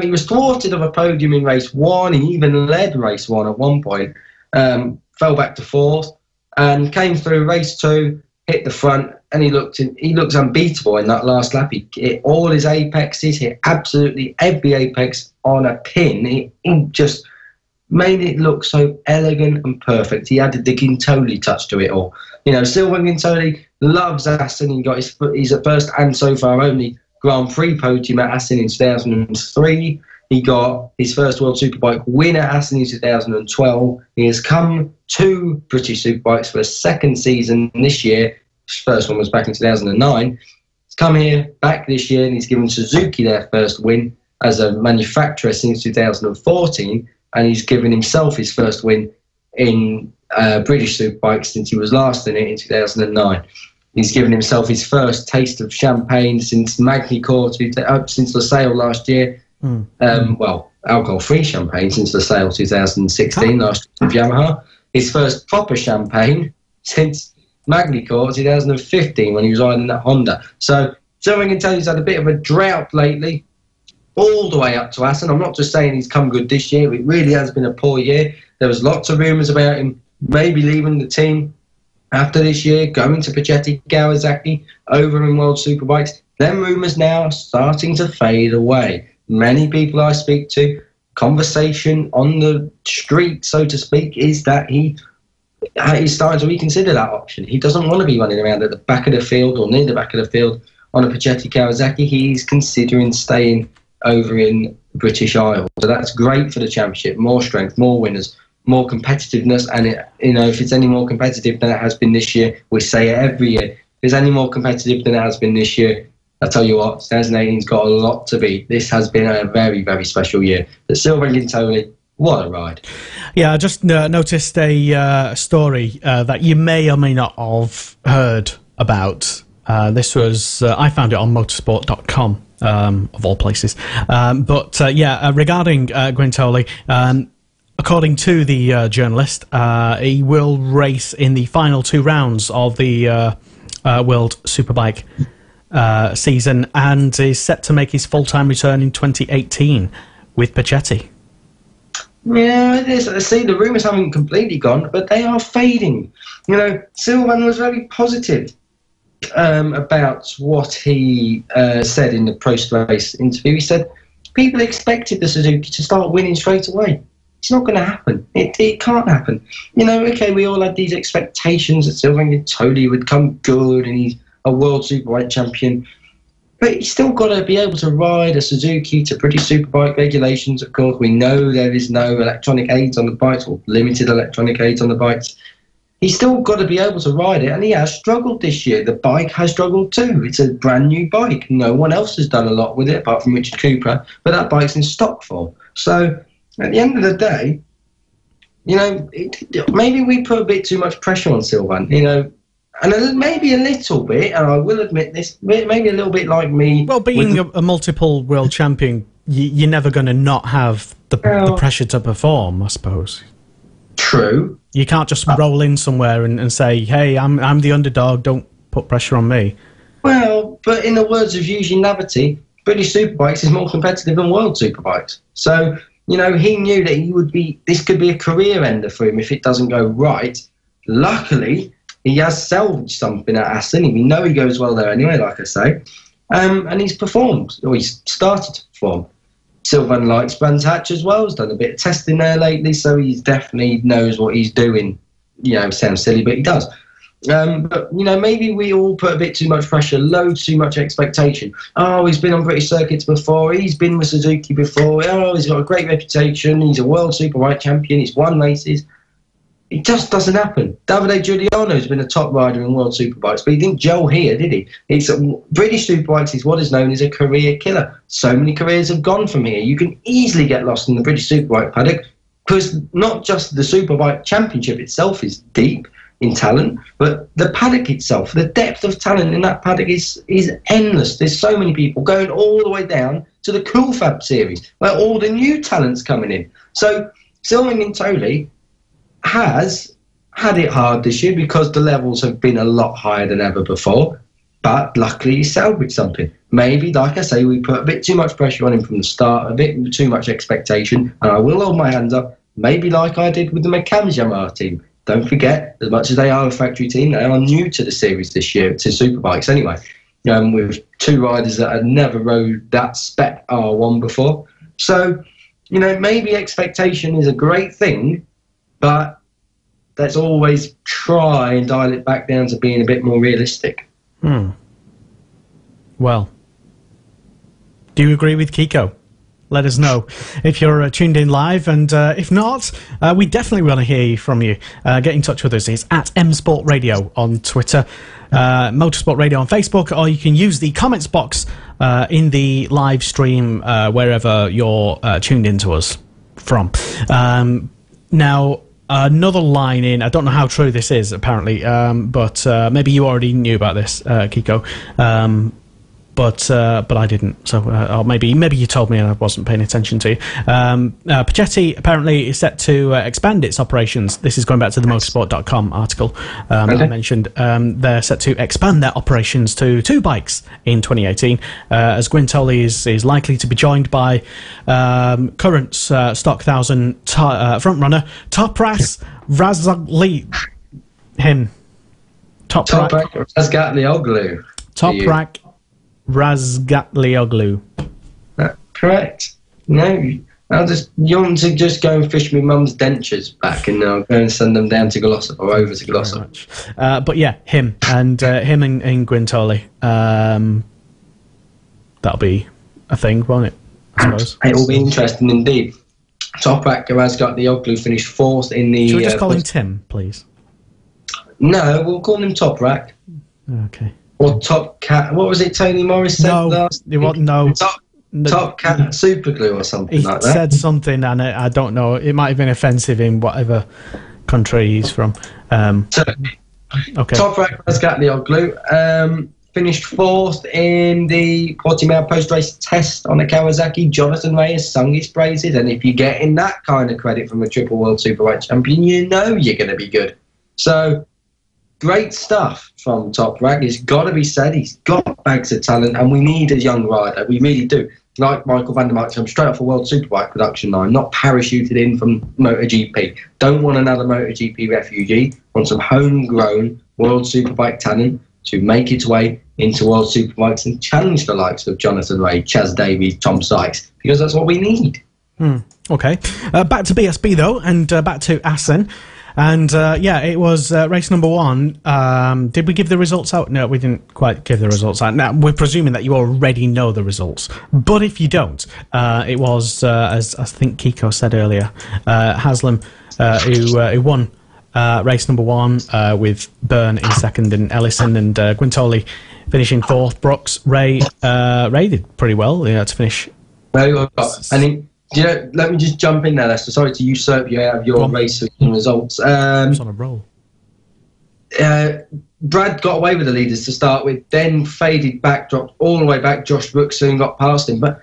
He was thwarted of a podium in race 1. He even led race 1 at one point. Fell back to 4th and came through race 2, hit the front, and he looks unbeatable in that last lap. He hit all his apexes, hit absolutely every apex on a pin. He just made it look so elegant and perfect. He added the Gintoli touch to it all. Sylvain Gintoli loves Assen. He got his first and so far only Grand Prix podium at Assen in 2003. He got his first World Superbike win at Assen in 2012. He has come to British Superbikes for a second season this year. His first one was back in 2009. He's come here back this year, and he's given Suzuki their first win as a manufacturer since 2014, and he's given himself his first win in British Superbikes since he was last in it in 2009. He's given himself his first taste of champagne since Magny Court, since Losail last year. alcohol-free champagne since the sale 2016 last year with Yamaha. His first proper champagne since Magny-Cours 2015 when he was riding that Honda. So Silverman Tony's had a bit of a drought lately, all the way up to Assen. I'm not just saying he's come good this year. It really has been a poor year. There was lots of rumours about him maybe leaving the team after this year, going to Puchetti Kawasaki over in World Superbikes. Them rumours now are starting to fade away. Many people I speak to, conversation on the street, so to speak, is that he's starting to reconsider that option. He doesn't want to be running around at the back of the field or near the back of the field on a Puchetti Kawasaki. He's considering staying over in British Isles. So that's great for the championship. More strength, more winners, more competitiveness. And if it's any more competitive than it has been this year, we say it every year. If it's any more competitive than it has been this year, I tell you what, 2018's got a lot to beat. This has been a very, very special year. The Silver Gintoli, what a ride. Yeah, I just noticed a story that you may or may not have heard about. This was, I found it on motorsport.com, of all places. Regarding Gintoli, according to the journalist, he will race in the final 2 rounds of the World Superbike season and is set to make his full-time return in 2018 with Puchetti. Yeah, it is. I see the rumours haven't completely gone, but they are fading. Silvan was very positive about what he said in the post-race interview. He said people expected the Suzuki to start winning straight away. It's not going to happen. It can't happen. Okay, we all had these expectations that Silvan Gintoli would come good and he's a World Superbike champion. But he's still got to be able to ride a Suzuki to British Superbike regulations. Of course, we know there is no electronic aids on the bikes, or limited electronic aids on the bikes. He's still got to be able to ride it, and he has struggled this year. The bike has struggled too. It's a brand new bike. No one else has done a lot with it, apart from Richard Cooper, but that bike's in stock form. So, at the end of the day, maybe we put a bit too much pressure on Silvan, and maybe a little bit, and I will admit this, maybe a little bit like me. Well, being a multiple world champion, you're never going to not have the pressure to perform, I suppose. True. You can't just roll in somewhere and say, hey, I'm the underdog, don't put pressure on me. Well, but in the words of Eugene Navity, British Superbikes is more competitive than World Superbikes. So, he knew that this could be a career ender for him if it doesn't go right. Luckily, he has salvaged something at Assen. We know he goes well there anyway, like I say. And he's performed, or he's started to perform. Silvan likes Brands Hatch as well. He's done a bit of testing there lately, so he definitely knows what he's doing. Sounds silly, but he does. But maybe we all put a bit too much pressure, load too much expectation. Oh, he's been on British circuits before. He's been with Suzuki before. Oh, he's got a great reputation. He's a World Superbike champion. He's won races. It just doesn't happen. Davide Giuliano's been a top rider in World Superbikes, but he didn't gel here, did he? British Superbikes is what is known as a career killer. So many careers have gone from here. You can easily get lost in the British Superbike paddock because not just the Superbike Championship itself is deep in talent, but the paddock itself, the depth of talent in that paddock is endless. There's so many people going all the way down to the Cool Fab series, where all the new talent's coming in. So Silvan Gintoli has had it hard this year because the levels have been a lot higher than ever before, but luckily he salvaged something. Maybe, like I say, we put a bit too much pressure on him from the start, a bit too much expectation, and I will hold my hands up, maybe like I did with the McCann's Yamaha team. Don't forget, as much as they are a factory team, they are new to the series this year, to Superbikes anyway, with 2 riders that had never rode that spec R1 before. So, maybe expectation is a great thing, but let's always try and dial it back down to being a bit more realistic. Well, do you agree with Kiko? Let us know if you're tuned in live, and if not, we definitely want to hear from you. Get in touch with us. It's at MSport Radio on Twitter, Motorsport Radio on Facebook, or you can use the comments box in the live stream wherever you're tuned in to us from. Now, another line in, I don't know how true this is apparently, but maybe you already knew about this, Kiko. but I didn't. So, or maybe you told me and I wasn't paying attention to you. Pacetti apparently is set to expand its operations. This is going back to the motorsport.com article I mentioned. They're set to expand their operations to 2 bikes in 2018, as Guintoli is likely to be joined by current Stock 1000 frontrunner Toprak Razgatlioglu. Toprak Razgatlioglu. Correct. No, you want to just go and fish my mum's dentures back, and I'll go and send them down to Glossop or over to Glossop. But yeah, him and Guintoli. That'll be a thing, won't it? I suppose it will be interesting indeed. Toprak Razgatlioglu finished 4th in the. Should we just call him Tim, please? No, we'll call him Toprak. Okay. Or Top Cat. What was it Tony Morris said last week? Top Cat Superglue or something like that. He said something, and I don't know. It might have been offensive in whatever country he's from. Okay. Toprak Razgatlioglu finished 4th in the Portimao post-race test on a Kawasaki. Jonathan Rea has sung his praises, and if you're getting that kind of credit from a triple World Superbike champion, you know you're going to be good. So, great stuff from Toprak. It's got to be said. He's got bags of talent, and we need a young rider. We really do. Like Michael van der Mark, come straight off a World Superbike production line, not parachuted in from MotoGP. Don't want another MotoGP refugee. Want some homegrown World Superbike talent to make its way into World Superbikes and challenge the likes of Jonathan Rea, Chaz Davies, Tom Sykes, because that's what we need. Okay. Back to BSB, though, and back to Assen. And, it was race number 1. Did we give the results out? No, we didn't quite give the results out. Now, we're presuming that you already know the results. But if you don't, it was, as I think Kiko said earlier, Haslam who won race number 1 with Byrne in second and Ellison, and Guintoli finishing 4th. Brooks, Ray did pretty well to finish. Very well. Let me just jump in there, Lester. Sorry to usurp you out of your race results. It's on a roll. Brad got away with the leaders to start with, then faded back, dropped all the way back. Josh Brooks soon got past him. But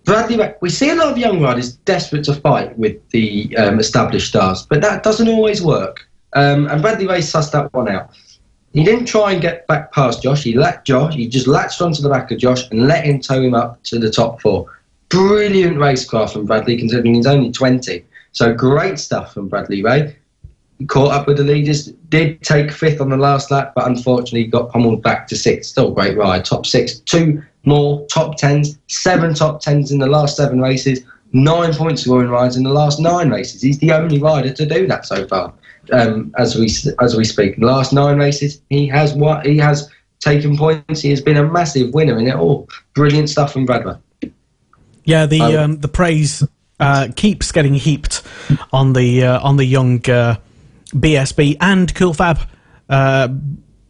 Bradley, we see a lot of young riders desperate to fight with the established stars, but that doesn't always work. And Bradley Ray sussed that one out. He didn't try and get back past Josh. He just latched onto the back of Josh and let him tow him up to the top 4. Brilliant racecraft from Bradley, considering he's only 20. So great stuff from Bradley Ray. He caught up with the leaders, did take 5th on the last lap, but unfortunately got pummeled back to 6th. Still a great ride. Top 6, 2 more top 10s, 7 top 10s in the last 7 races, 9 point scoring rides in the last 9 races. He's the only rider to do that so far. As we speak, in the last 9 races, he has taken points. He has been a massive winner in it all. Brilliant stuff from Bradley. Yeah, the praise keeps getting heaped on the young BSB and Cool Fab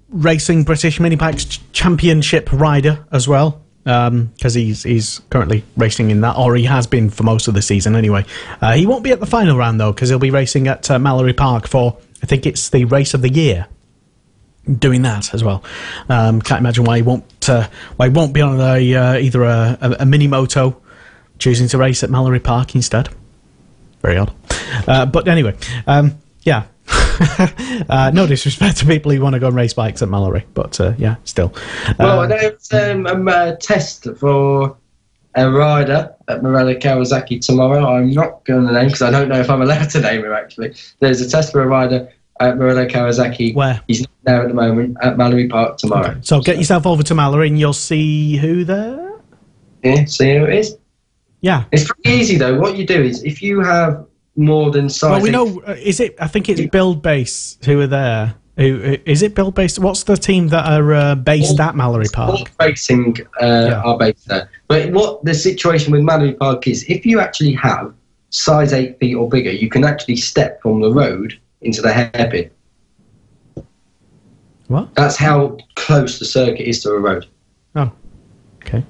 Racing British Mini Bikes Championship rider as well, because he's currently racing in that, or he has been for most of the season anyway. He won't be at the final round though, because he'll be racing at Mallory Park for, I think it's the race of the year, doing that as well. Can't imagine why he won't be on either a mini moto, choosing to race at Mallory Park instead. Very odd. But anyway, yeah. No disrespect to people who want to go and race bikes at Mallory, but yeah, still. Well, there's a test for a rider at Morello Kawasaki tomorrow. I'm not going to name because I don't know if I'm allowed to name him, actually. There's a test for a rider at Morello Kawasaki. Where? He's not there at the moment, at Mallory Park tomorrow. Okay. So get yourself over to Mallory and you'll see who there? Yeah, see who it is? Yeah. It's pretty easy, though. What you do is, if you have more than size... Well, we know... I think it's Build Base who are there. Is it Build Base? What's the team that are based at Mallory Park? All racing are based there. But what the situation with Mallory Park is, if you actually have size 8 feet or bigger, you can actually step from the road into the hairpin. What? That's how close the circuit is to a road. Oh, okay.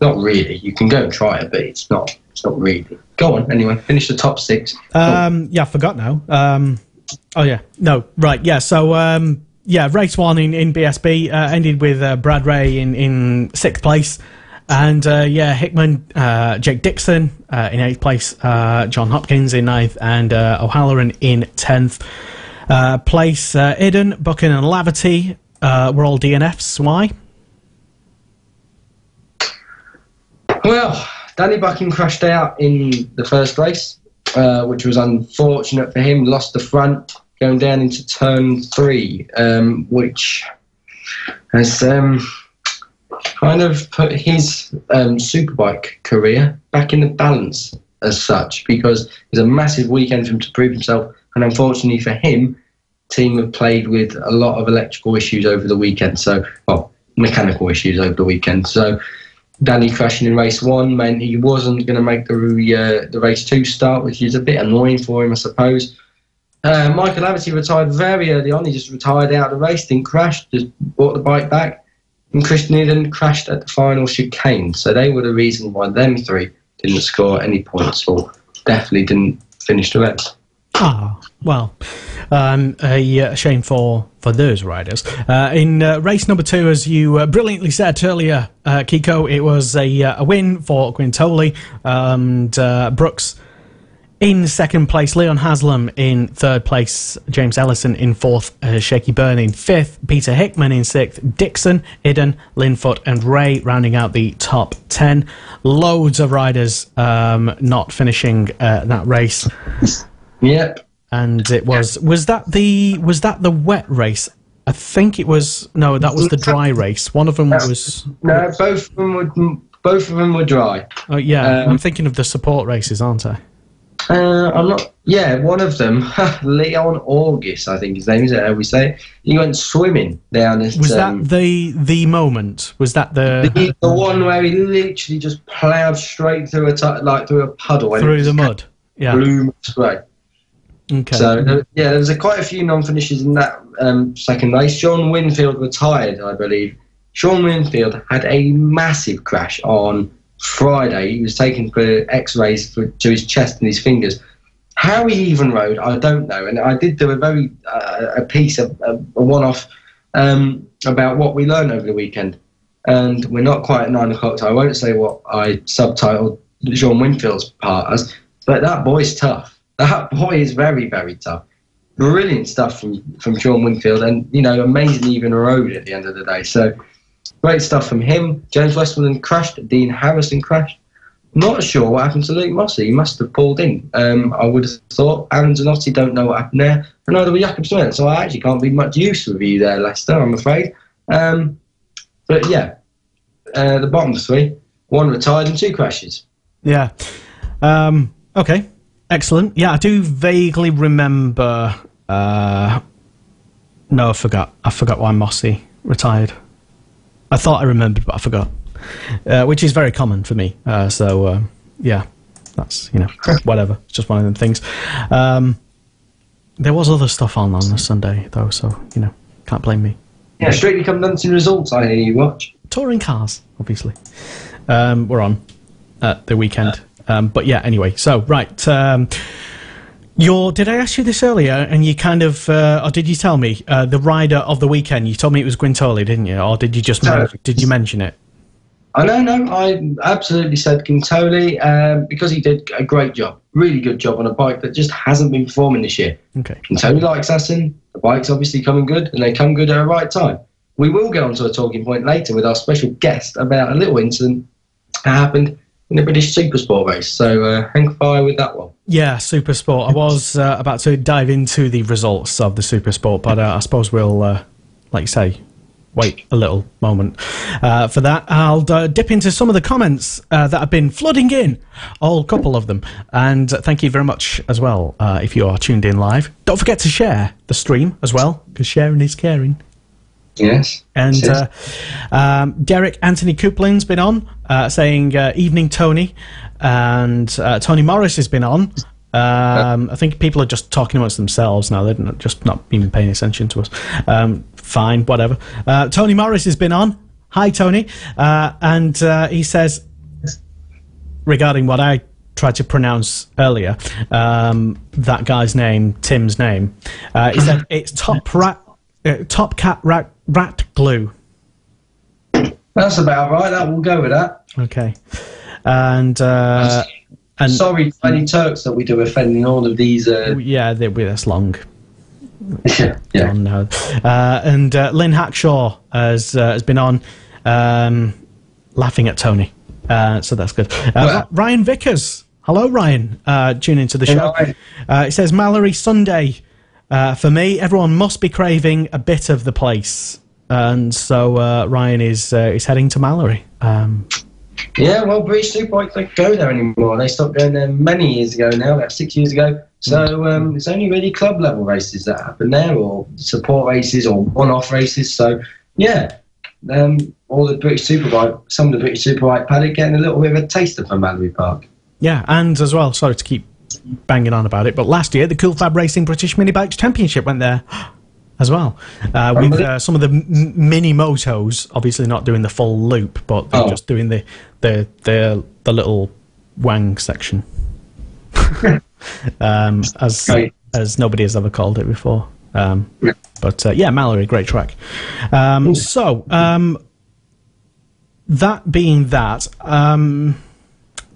Not really. You can go and try it, but it's not really. Go on, anyway. Finish the top 6. Yeah, I forgot now. Oh, yeah. No, right, yeah. So, race one in BSB ended with Brad Ray in 6th place. And Hickman, Jake Dixon in 8th place, John Hopkins in 9th, and O'Halloran in 10th place. Iden, Buchan and Laverty were all DNFs. Why? Well, Danny Buchan crashed out in the first race, which was unfortunate for him. Lost the front going down into turn 3, which has kind of put his Superbike career back in the balance as such, because it was a massive weekend for him to prove himself, and unfortunately for him, team have played with a lot of electrical issues over the weekend, mechanical issues over the weekend. So Danny crashing in race 1 meant he wasn't going to make the race 2 start, which is a bit annoying for him, I suppose. Michael Laverty retired very early on. He just retired out of the race, didn't crash, just brought the bike back. And Christian Eden crashed at the final chicane. So they were the reason why them 3 didn't score any points or definitely didn't finish the race. Ah, well, a shame for those riders. In race number 2, as you brilliantly said earlier, Kiko, it was a win for Quintoli and Brooks in 2nd place, Leon Haslam in 3rd place, James Ellison in 4th, Shaky Byrne in 5th, Peter Hickman in 6th, Dixon, Iden, Linfoot and Ray rounding out the top 10. Loads of riders not finishing that race. Yep. And it was that the wet race? I think it was. No, that was the dry race. One of them was. No, both of them were dry. Oh yeah, I'm thinking of the support races, aren't I? I'm not. Yeah, one of them, Leon August, I think his name is. How we say it. He went swimming down. Was that the moment? Was that the one where he literally just ploughed straight through through a puddle through the mud? Yeah, blue spray. Okay. So there was quite a few non-finishes in that second race. Sean Winfield retired, I believe. Sean Winfield had a massive crash on Friday. He was taken for X-rays to his chest and his fingers. How he even rode, I don't know. And I did do a piece, a one-off about what we learned over the weekend. And we're not quite at 9 o'clock, so I won't say what I subtitled Sean Winfield's part as, but that boy's tough. That boy is very, very tough. Brilliant stuff from Sean Winfield, and, amazing even rode at the end of the day. So great stuff from him. James Westmoreland crashed. Dean Harrison crashed. Not sure what happened to Luke Mossy. He must have pulled in. I would have thought. Aaron Zanotti don't know what happened there. And neither were Jakob Smith. So I actually can't be much use with you there, Lester, I'm afraid. But yeah, the bottom 3, 1 retired and 2 crashes. Yeah. Okay. Excellent. Yeah, I do vaguely remember. No, I forgot. I forgot why Mossy retired. I thought I remembered, but I forgot. Which is very common for me. Yeah, that's, whatever. It's just one of them things. There was other stuff on the Sunday, though, so, can't blame me. Yeah, Strictly Come Dancing results, I hear you watch. Touring cars, obviously. We're on the weekend. But yeah, anyway, so, right. Did I ask you this earlier, and you kind of, or did you tell me, the rider of the weekend, you told me it was Quintoli, didn't you? Or did you just did you mention it? No, I absolutely said Quintoli, because he did a great job, really good job on a bike that just hasn't been performing this year. Okay. Quintoli likes Assen, the bike's obviously coming good, and they come good at the right time. We will get onto a talking point later with our special guest about a little incident that happened in the British Supersport race, so hang fire with that one. Yeah, Supersport. I was about to dive into the results of the Supersport, but I suppose we'll, like you say, wait a little moment for that. I'll dip into some of the comments that have been flooding in, a couple of them, and thank you very much as well if you are tuned in live. Don't forget to share the stream as well, because sharing is caring. Yes. And Derek Anthony Couplin's been on, saying evening Tony, and Tony Morris has been on. I think people are just talking amongst themselves now. They're just not even paying attention to us. Fine, whatever. Tony Morris has been on. Hi, Tony. And he says, regarding what I tried to pronounce earlier, that guy's name, Tim's name, he said it's top Top Cat rat glue. That's about right. That we'll go with that. Okay. And sorry for any Turks that we do offending all of these. Yeah, that's long. yeah. Oh, no. And Lynn Hackshaw has been on laughing at Tony. So that's good. Ryan Vickers. Hello, Ryan. Tune into the show. It says, Mallory Sunday. For me, everyone must be craving a bit of the place. And so Ryan is heading to Mallory. Yeah, well, British Superbike don't go there anymore. They stopped going there many years ago now, about 6 years ago. So it's only really club level races that happen there, or support races, or one-off races. So yeah, all the British Superbike, some of the British Superbike paddock getting a little bit of a taster from Mallory Park. Yeah, and as well, sorry to keep banging on about it, but last year the Cool Fab Racing British Mini Bikes Championship went there as well, with some of the mini motos obviously not doing the full loop, but they're just doing the little wang section, as nobody has ever called it before. But yeah, Mallory, great track. So that being that,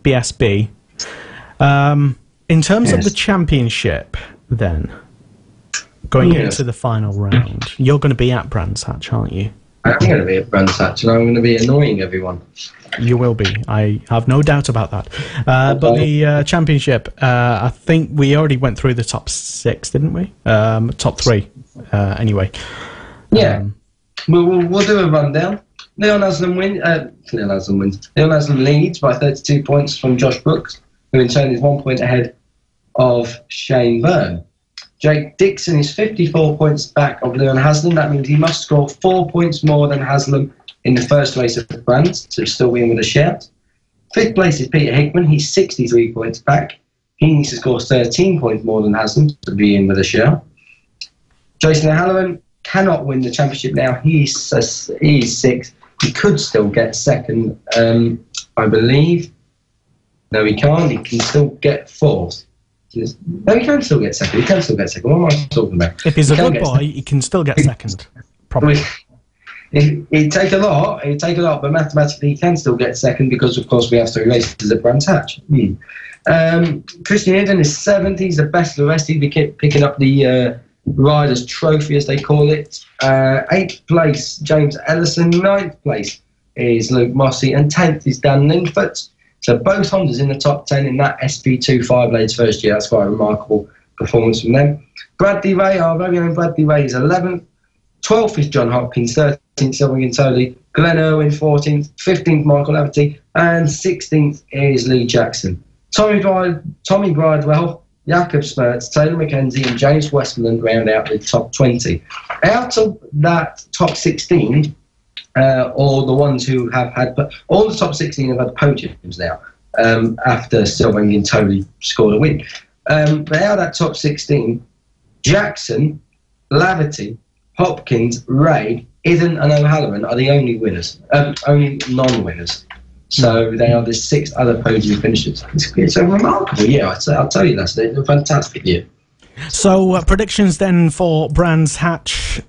BSB. In terms of the championship, then, going into the final round, you're going to be at Brands Hatch, aren't you? I'm going to be at Brands Hatch, and I'm going to be annoying everyone. You will be. I have no doubt about that. But the championship, I think we already went through the top 6, didn't we? Top 3, anyway. Yeah. We'll do a rundown. Leon Haslam wins. Leon Haslam leads by 32 points from Josh Brooks, who in turn is 1 point ahead of Shane Byrne. Jake Dixon is 54 points back of Leon Haslam. That means he must score 4 points more than Haslam in the first race of Brands to still win with a shout. 5th place is Peter Hickman. He's 63 points back. He needs to score 13 points more than Haslam to be in with a shout. Jason O'Halloran cannot win the championship now. He's 6th. He could still get 2nd, I believe. No, he can't. He can still get 4th. No, he can still get 2nd. He can still get 2nd. What am I talking about? If he's a good boy, he can still get 2nd. Probably. It'd take a lot, but mathematically he can still get 2nd because, of course, we have 3 races at Brands Hatch. Christian Eden is 7th. He's the best of the rest. He'll be picking up the Riders' Trophy, as they call it. 8th place, James Ellison. 9th place is Luke Mossey. And 10th is Dan Lindford. So both Hondas in the top 10 in that SP2 5-blades first year. That's quite a remarkable performance from them. Bradley Ray, our very own Bradley Ray, is 11th. 12th is John Hopkins. 13th, Sylvain Gintoli. Glenn Irwin, 14th. 15th, Michael Laverty. And 16th is Lee Jackson. Tommy Bridewell, Jakob Smertz, Taylor McKenzie and James Westmoreland round out the top 20. Out of that top 16... or the ones who have had... all the top 16 have had podiums now, after Sylvain Gintoli scored a win. But out of that top 16, Jackson, Laverty, Hopkins, Ray, Iden and O'Halloran are the only winners, only non-winners. So they are the 6 other podium finishers. It's a remarkable year, I'll tell you, that's a fantastic year. So predictions then for Brands Hatch,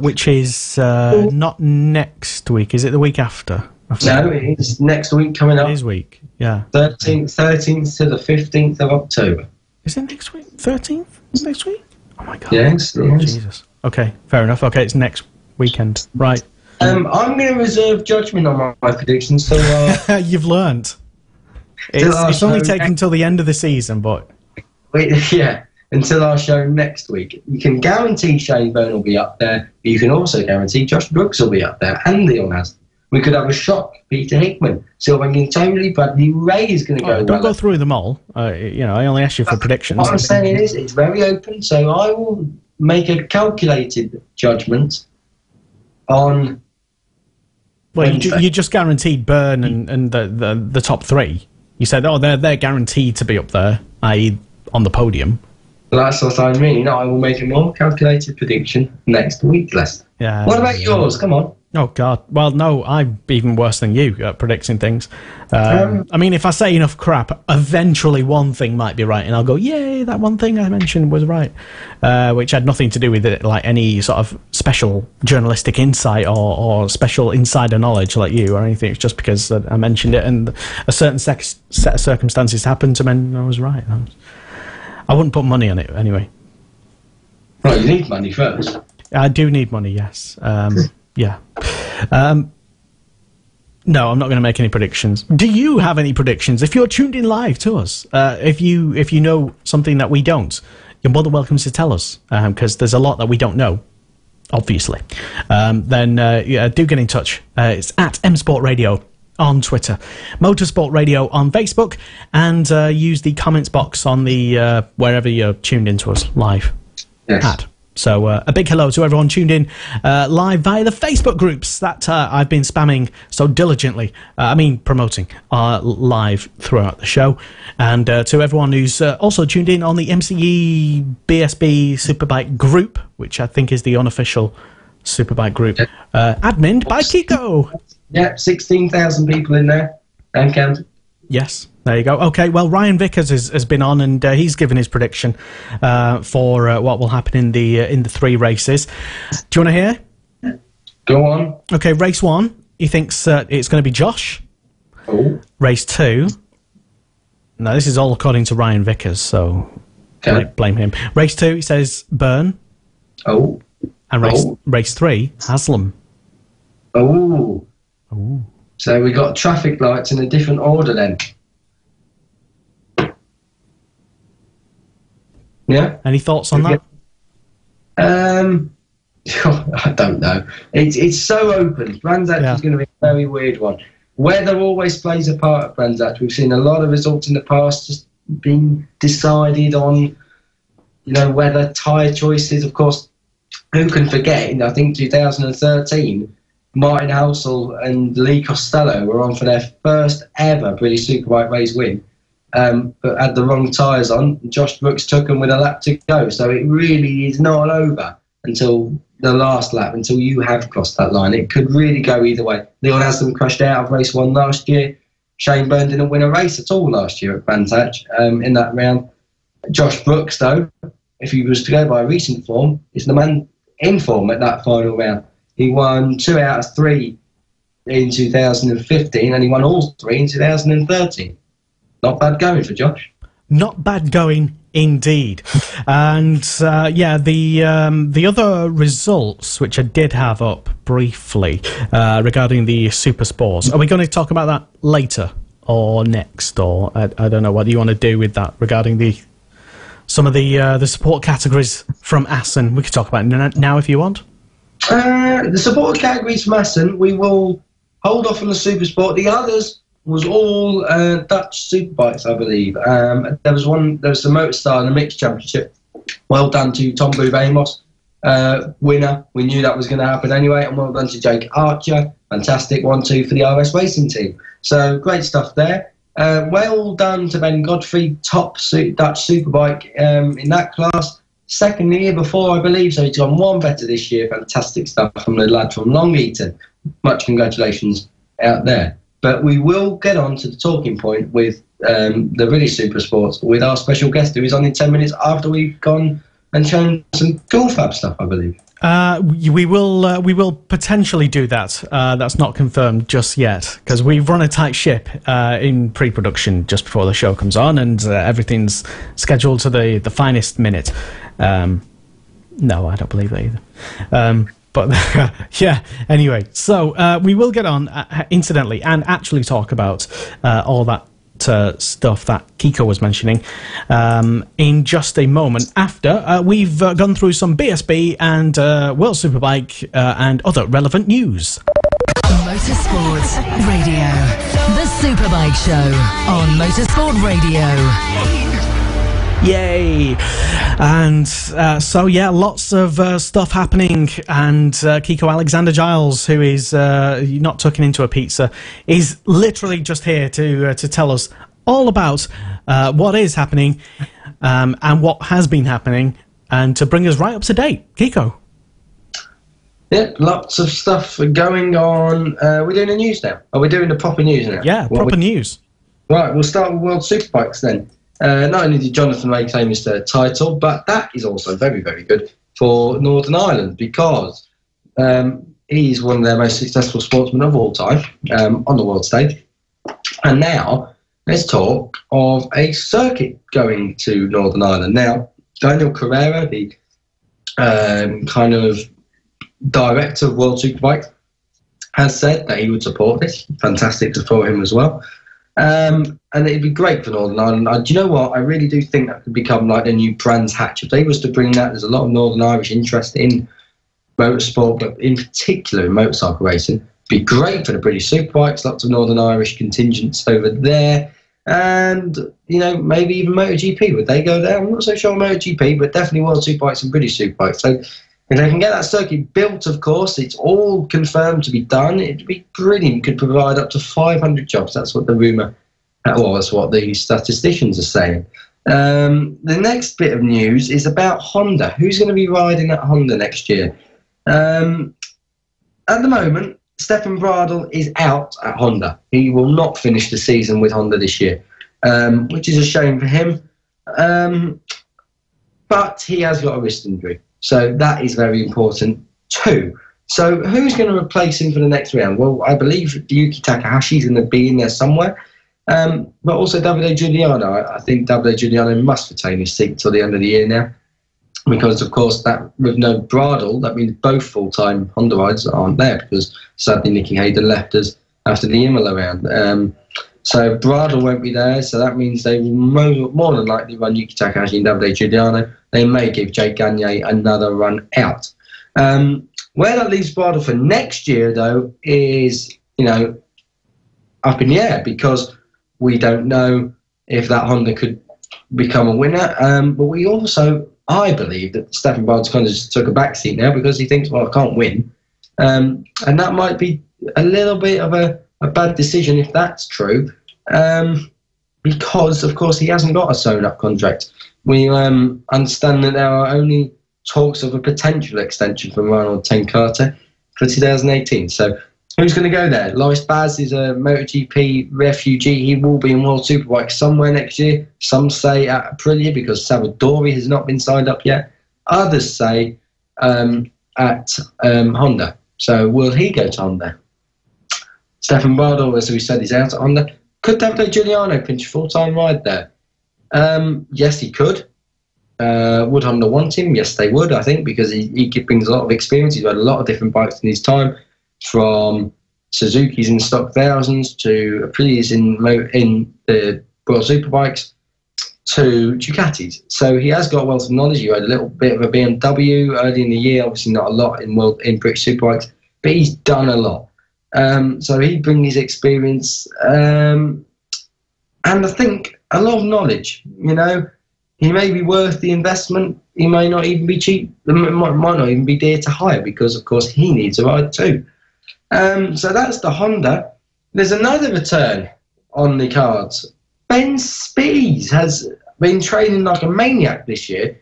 which is not next week. Is it the week after? No, it's next week coming up. It is week, yeah. 13th to the 15th of October. Is it next week? 13th next week? Oh my God. Yes. Jesus. Okay, fair enough. Okay, it's next weekend. Right. I'm going to reserve judgment on my predictions. So you've learnt. It's only taken till the end of the season, but... Yeah. Until our show next week. You can guarantee Shane Byrne will be up there, but you can also guarantee Josh Brooks will be up there, and Leon Haslam. We could have a shock. Peter Hickman, Sylvain Gintoli, Bradley Ray is going to go. Don't go through them all. I only asked you for predictions. What I'm saying is, it's very open, so I will make a calculated judgment on... Well, you just guaranteed Byrne and the top 3. You said, they're guaranteed to be up there, i.e. on the podium. That's what I mean. I will make a more calculated prediction next week, Lester. Yeah. What about yours? Come on. Oh, God. Well, no, I'm even worse than you at predicting things. I mean, if I say enough crap, eventually one thing might be right, and I'll go, yay, that one thing I mentioned was right, which had nothing to do with it, like any sort of special journalistic insight or special insider knowledge like you or anything. It's just because I mentioned it and a certain set of circumstances happened to mean I was right. I wouldn't put money on it anyway. Well, you need money first. I do need money, yes. Yeah. No, I'm not going to make any predictions. Do you have any predictions? If you're tuned in live to us, if you know something that we don't, you're more than welcome to tell us, because there's a lot that we don't know, obviously. Then do get in touch. It's at M-Sport Radio on Twitter, Motorsport Radio on Facebook, and use the comments box on the wherever you're tuned into us live. Yes. So a big hello to everyone tuned in live via the Facebook groups that I've been spamming so diligently. Promoting live throughout the show. And to everyone who's also tuned in on the MCE BSB Superbike group, which I think is the unofficial Superbike group, admin by Kiko. Yeah, 16,000 people in there and counting. Yes. There you go. Okay, well, Ryan Vickers has been on, and he's given his prediction for what will happen in the 3 races. Do you want to hear? Go on. Okay, race 1, he thinks it's going to be Josh. Oh. Race 2, now this is all according to Ryan Vickers, so blame him. Race 2, he says Byrne. Oh. And race 3, Haslam. Oh. Oh. So we got traffic lights in a different order then. Yeah. Any thoughts on that? I don't know. It's so open. Brands Hatch is going to be a very weird one. Weather always plays a part of Brands Hatch. We've seen a lot of results in the past just being decided on, weather, tyre choices. Of course, who can forget? I think 2013, Martin Housel and Lee Costello were on for their first ever British Superbike race win. But had the wrong tyres on. Josh Brooks took them with a lap to go. So it really is not over until the last lap, until you have crossed that line. It could really go either way. Leon Haslam crashed out of race 1 last year. Shane Byrne didn't win a race at all last year at Brands Hatch in that round. Josh Brooks, though, if he was to go by recent form, is the man in form at that final round. He won 2 out of 3 in 2015, and he won all 3 in 2013. Not bad going for Josh. Not bad going indeed. And the other results, which I did have up briefly regarding the Super Sports, are we going to talk about that later or next? Or I don't know what you want to do with that regarding some of the support categories from Assen. We could talk about it now if you want. The support categories from Assen, we will hold off on the Super Sport. The others was all Dutch Superbikes, I believe. There was the Motorstar in the Mixed Championship. Well done to Tom Boob Amos, winner. We knew that was going to happen anyway. And well done to Jake Archer. Fantastic 1-2 for the RS Racing team. So great stuff there. Well done to Ben Godfrey, top Dutch Superbike in that class. Second the year before, I believe. So he's gone one better this year. Fantastic stuff from the lad from Long Eaton. Much congratulations out there. But we will get on to the talking point with the British Super Sports with our special guest, who is on in 10 minutes after we've gone and shown some cool fab stuff, I believe. We will potentially do that. That's not confirmed just yet, because we've run a tight ship in pre-production just before the show comes on, and everything's scheduled to the finest minute. No, I don't believe that either. But yeah, anyway, so we will get on, incidentally, and actually talk about all that stuff that Kiko was mentioning in just a moment after we've gone through some BSB and World Superbike and other relevant news. Motorsport Radio, the Superbike Show on Motorsport Radio. Yay! And so, yeah, lots of stuff happening. And Kiko Alexander-Giles, who is not tucking into a pizza, is literally just here to tell us all about what is happening and what has been happening, and to bring us right up to date. Kiko. Yeah, lots of stuff going on. We're doing the news now. Are we doing the proper news now? Yeah, proper news. Right, we'll start with World Superbikes then. Not only did Jonathan Ray claim his third title, but that is also very, very good for Northern Ireland because he's one of their most successful sportsmen of all time on the world stage. And now, let's talk of a circuit going to Northern Ireland. Now, Daniel Carrera, the kind of director of World Superbike, has said that he would support this. Fantastic to support him as well. And it'd be great for Northern Ireland. Do you know what? I really do think that could become like the new Brands Hatch. If they was to bring that, there's a lot of Northern Irish interest in motorsport, but in particular in motorcycle racing. It'd be great for the British Superbikes, lots of Northern Irish contingents over there. And, maybe even MotoGP. Would they go there? I'm not so sure MotoGP, but definitely World Superbikes and British Superbikes. So if they can get that circuit built, of course, it's all confirmed to be done. It'd be brilliant. Could provide up to 500 jobs. That's what the rumour, that's what the statisticians are saying. The next bit of news is about Honda. Who's going to be riding at Honda next year? At the moment, Stefan Bradl is out at Honda. He will not finish the season with Honda this year, which is a shame for him. But he has got a wrist injury. So that is very important too. So who's going to replace him for the next round? Well, I believe Yuki Takahashi is going to be in there somewhere. But also Davide Giuliano. I think Davide Giuliano must retain his seat till the end of the year now. Because, of course, that with no Bradl, that means both full-time Honda riders aren't there because sadly Nicky Hayden left us after the Imola round. So Bradl won't be there, so that means they will more than likely run Yuki Takahashi and Davide Giuliano. They may give Jake Gagne another run out. Where that leaves Bradl for next year, though, is, up in the air because we don't know if that Honda could become a winner. But we also, I believe that Stefan Bradl's kind of just took a backseat now because he thinks, well, I can't win. And that might be a little bit of a bad decision if that's true. Because, of course, he hasn't got a sewn-up contract. We understand that there are only talks of a potential extension from Ronald Tenkate for 2018. So who's going to go there? Loris Baz is a MotoGP refugee. He will be in World Superbike somewhere next year. Some say at Aprilia because Savadori has not been signed up yet. Others say at Honda. So will he go to Honda? Stefan Bradl, as we said, is out at Honda. Could Davide Giuliano pinch a full-time ride there? Yes, he could. Would Honda want him? Yes, they would, I think, because he brings a lot of experience. He's had a lot of different bikes in his time, from Suzuki's in stock thousands to Aprilia's in the World Superbikes to Ducatis. So he has got a wealth of knowledge. He rode a little bit of a BMW early in the year, obviously not a lot in British Superbikes, but he's done a lot. So he'd bring his experience and I think a lot of knowledge. He may be worth the investment. He may not even be cheap. It might not even be dear to hire because, of course, he needs a ride too. So that's the Honda. There's another return on the cards. Ben Spies has been training like a maniac this year.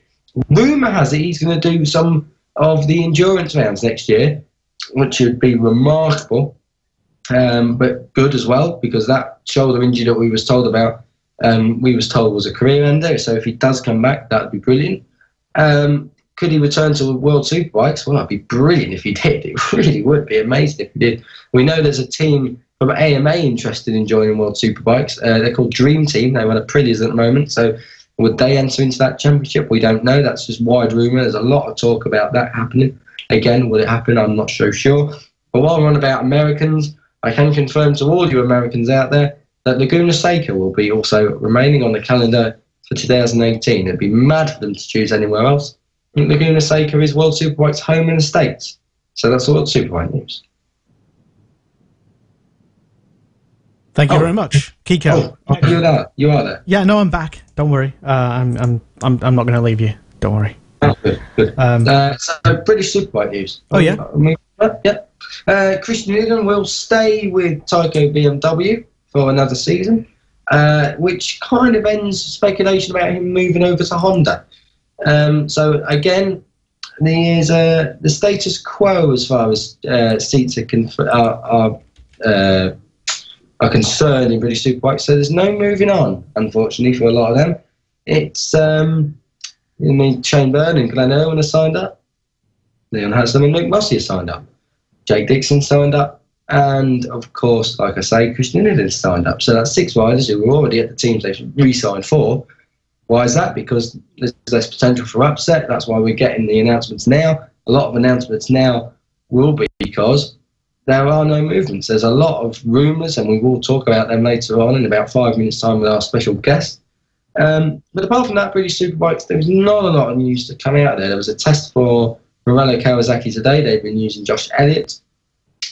Rumour has it he's going to do some of the endurance rounds next year, which would be remarkable, but good as well, because that shoulder injury that we was told about, we was told was a career ender. So if he does come back, that would be brilliant. Could he return to World Superbikes? Well, that'd be brilliant if he did. It really would be amazing if he did. We know there's a team from AMA interested in joining World Superbikes. They're called Dream Team. They run Aprilia's at the moment. So would they enter into that championship? We don't know. That's just wide rumour. There's a lot of talk about that happening. Again, will it happen? I'm not so sure. But while we're on about Americans, I can confirm to all you Americans out there that Laguna Seca will be also remaining on the calendar for 2018. It'd be mad for them to choose anywhere else. I think Laguna Seca is World Superbike's home in the States. So that's all World Superbike news. Thank you very much, Kiko. You are there. Yeah, no, I'm back. Don't worry. I'm not going to leave you. Don't worry. Oh, good. So British Superbike news. Oh yeah. Yeah. Christian Eden will stay with Tyco BMW for another season, which kind of ends speculation about him moving over to Honda. So again, the status quo as far as seats are concerned in British Superbike. So there's no moving on, unfortunately, for a lot of them. It's Shane Byrne and Glenn Irwin are signed up. Leon Haslam and Luke Mossey are signed up. Jake Dixon signed up. And, of course, like I say, Christian Innes signed up. So that's 6 riders who were already at the teams they've re-signed for. Why is that? Because there's less potential for upset. That's why we're getting the announcements now. A lot of announcements now will be because there are no movements. There's a lot of rumours, and we will talk about them later on in about 5 minutes' time with our special guest. But apart from that, British Superbikes, there was not a lot of news to come out there. There was a test for Morello Kawasaki today. They've been using Josh Elliott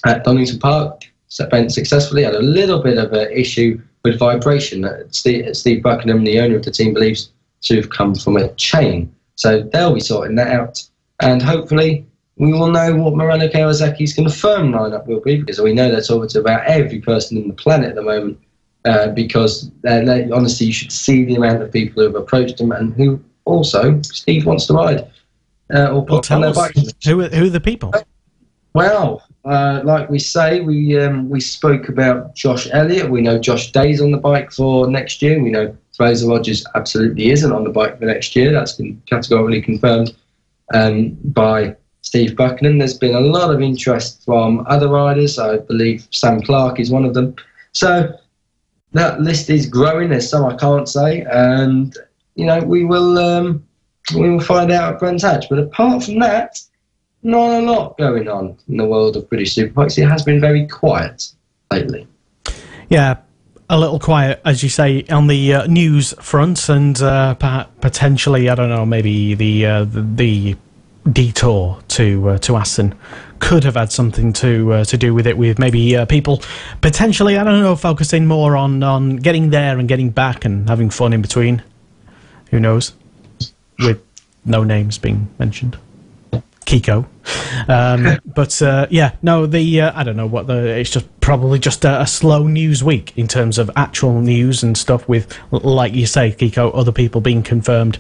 at Donington Park. Went successfully. Had a little bit of an issue with vibration that Steve Buckingham, the owner of the team, believes to have come from a chain. So they'll be sorting that out. And hopefully we will know what Morello Kawasaki's confirmed lineup will be, because we know they're talking to about every person in the planet at the moment, because honestly, you should see the amount of people who have approached him and who also Steve wants to ride or put on their bike. Who are the people? Well, like we say, we spoke about Josh Elliott. We know Josh Day's on the bike for next year. We know Fraser Rogers absolutely isn't on the bike for next year. That's been categorically confirmed by Steve Buckingham. There's been a lot of interest from other riders. I believe Sam Clark is one of them. So that list is growing. There's some I can't say, and we will find out at Brands Hatch. But apart from that, not a lot going on in the world of British Superbikes. It has been very quiet lately. Yeah, a little quiet, as you say, on the news front, and potentially, I don't know, maybe the detour to Assen could have had something to do with it, with maybe people potentially, I don't know, focusing more on getting there and getting back and having fun in between. Who knows? With no names being mentioned. Kiko. I don't know what it's just probably just a slow news week in terms of actual news and stuff, with, like you say, Kiko, other people being confirmed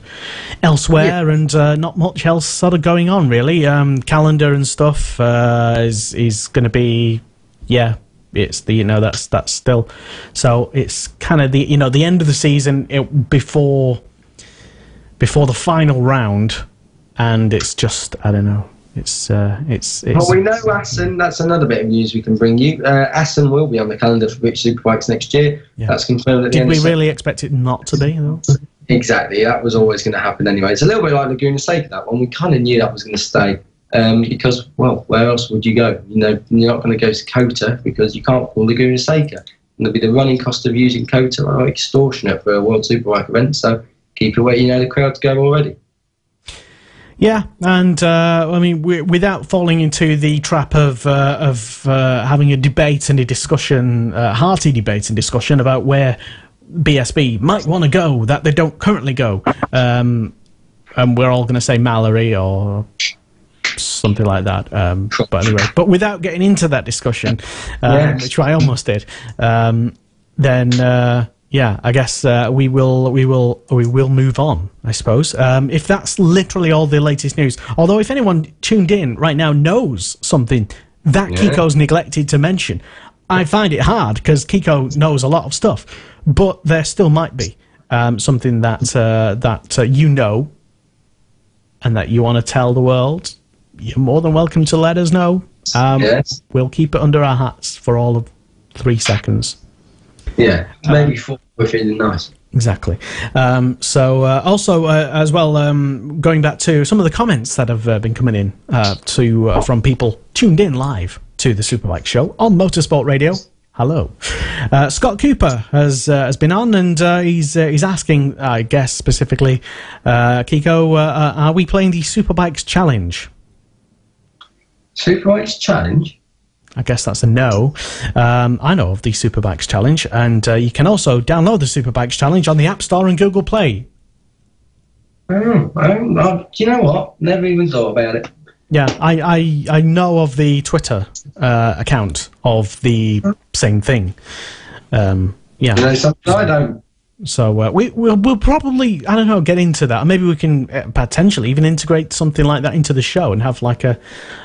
elsewhere, and not much else sort of going on, really. Calendar and stuff is going to be, it's the, that's still, so it's kind of the, the end of the season before the final round. And it's just, I don't know. It's. Well, we know Assen. That's another bit of news we can bring you. Assen will be on the calendar for British Superbikes next year. Yeah. That's confirmed at the end. Did we really expect it not to be, though? Exactly. That was always going to happen anyway. It's a little bit like Laguna Seca, that one. We kind of knew that was going to stay. Because, well, where else would you go? You're not going to go to COTA because you can't pull Laguna Seca. And there'll be the running cost of using COTA are extortionate for a World Superbike event. So keep it where the crowd's go already. Yeah, and I mean, without falling into the trap of having a debate and a discussion, hearty debate and discussion about where BSB might want to go that they don't currently go, and we're all going to say Mallory or something like that. But anyway, without getting into that discussion, which I almost did, then. Yeah, I guess we will move on, I suppose. If that's literally all the latest news. Although if anyone tuned in right now knows something that Kiko's neglected to mention, I find it hard because Kiko knows a lot of stuff. But there still might be something that you know and that you want to tell the world. You're more than welcome to let us know. Yes. We'll keep it under our hats for all of 3 seconds. Yeah, maybe 4 we're feeling nice. Exactly. Also, as well, going back to some of the comments that have been coming in from people tuned in live to the Superbike show on Motorsport Radio. Hello. Scott Cooper has been on, and he's asking, I guess specifically, Kiko, are we playing the Superbikes Challenge? Superbikes Challenge? I guess that's a no. I know of the Superbikes Challenge, and you can also download the Superbikes Challenge on the App Store and Google Play. Do you know what? Never even thought about it. Yeah, I know of the Twitter account of the same thing. Yeah. Something I don't. So we'll probably, I don't know, get into that. Maybe we can potentially even integrate something like that into the show and have like an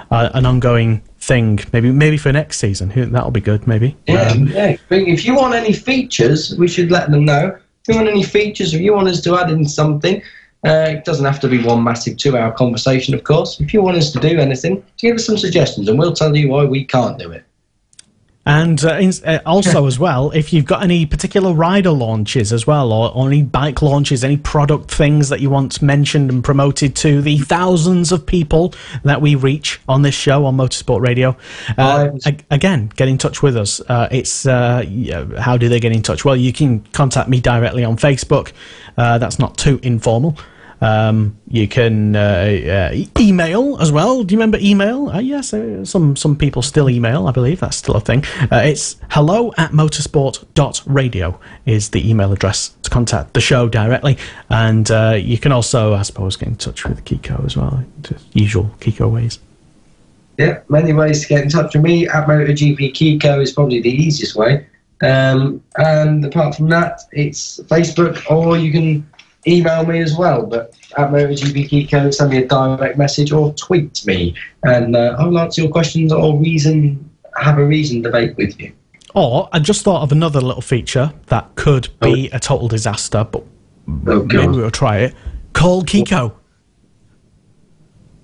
ongoing thing. Maybe for next season. That'll be good. Maybe. Yeah. If you want any features, we should let them know. If you want any features, if you want us to add in something, it doesn't have to be one massive 2-hour conversation, of course. If you want us to do anything, give us some suggestions, and we'll tell you why we can't do it. And also as well, if you've got any particular rider launches as well, or any bike launches, any product things that you want mentioned and promoted to the thousands of people that we reach on this show on Motorsport Radio, again, get in touch with us. How do they get in touch? Well, you can contact me directly on Facebook. That's not too informal. You can email as well. Do you remember email? Yes, some people still email. I believe that's still a thing. It's hello@motorsport.radio is the email address to contact the show directly. And you can also, I suppose, get in touch with Kiko as well. The usual Kiko ways. Yeah, many ways to get in touch with me. At MotoGP Kiko is probably the easiest way. And apart from that, it's Facebook, or you can email me as well, but at MotoGP Kiko, send me a direct message or tweet me, and I'll answer your questions or have a reason debate with you. Or I just thought of another little feature that could be a total disaster, but maybe we'll try it. Call Kiko.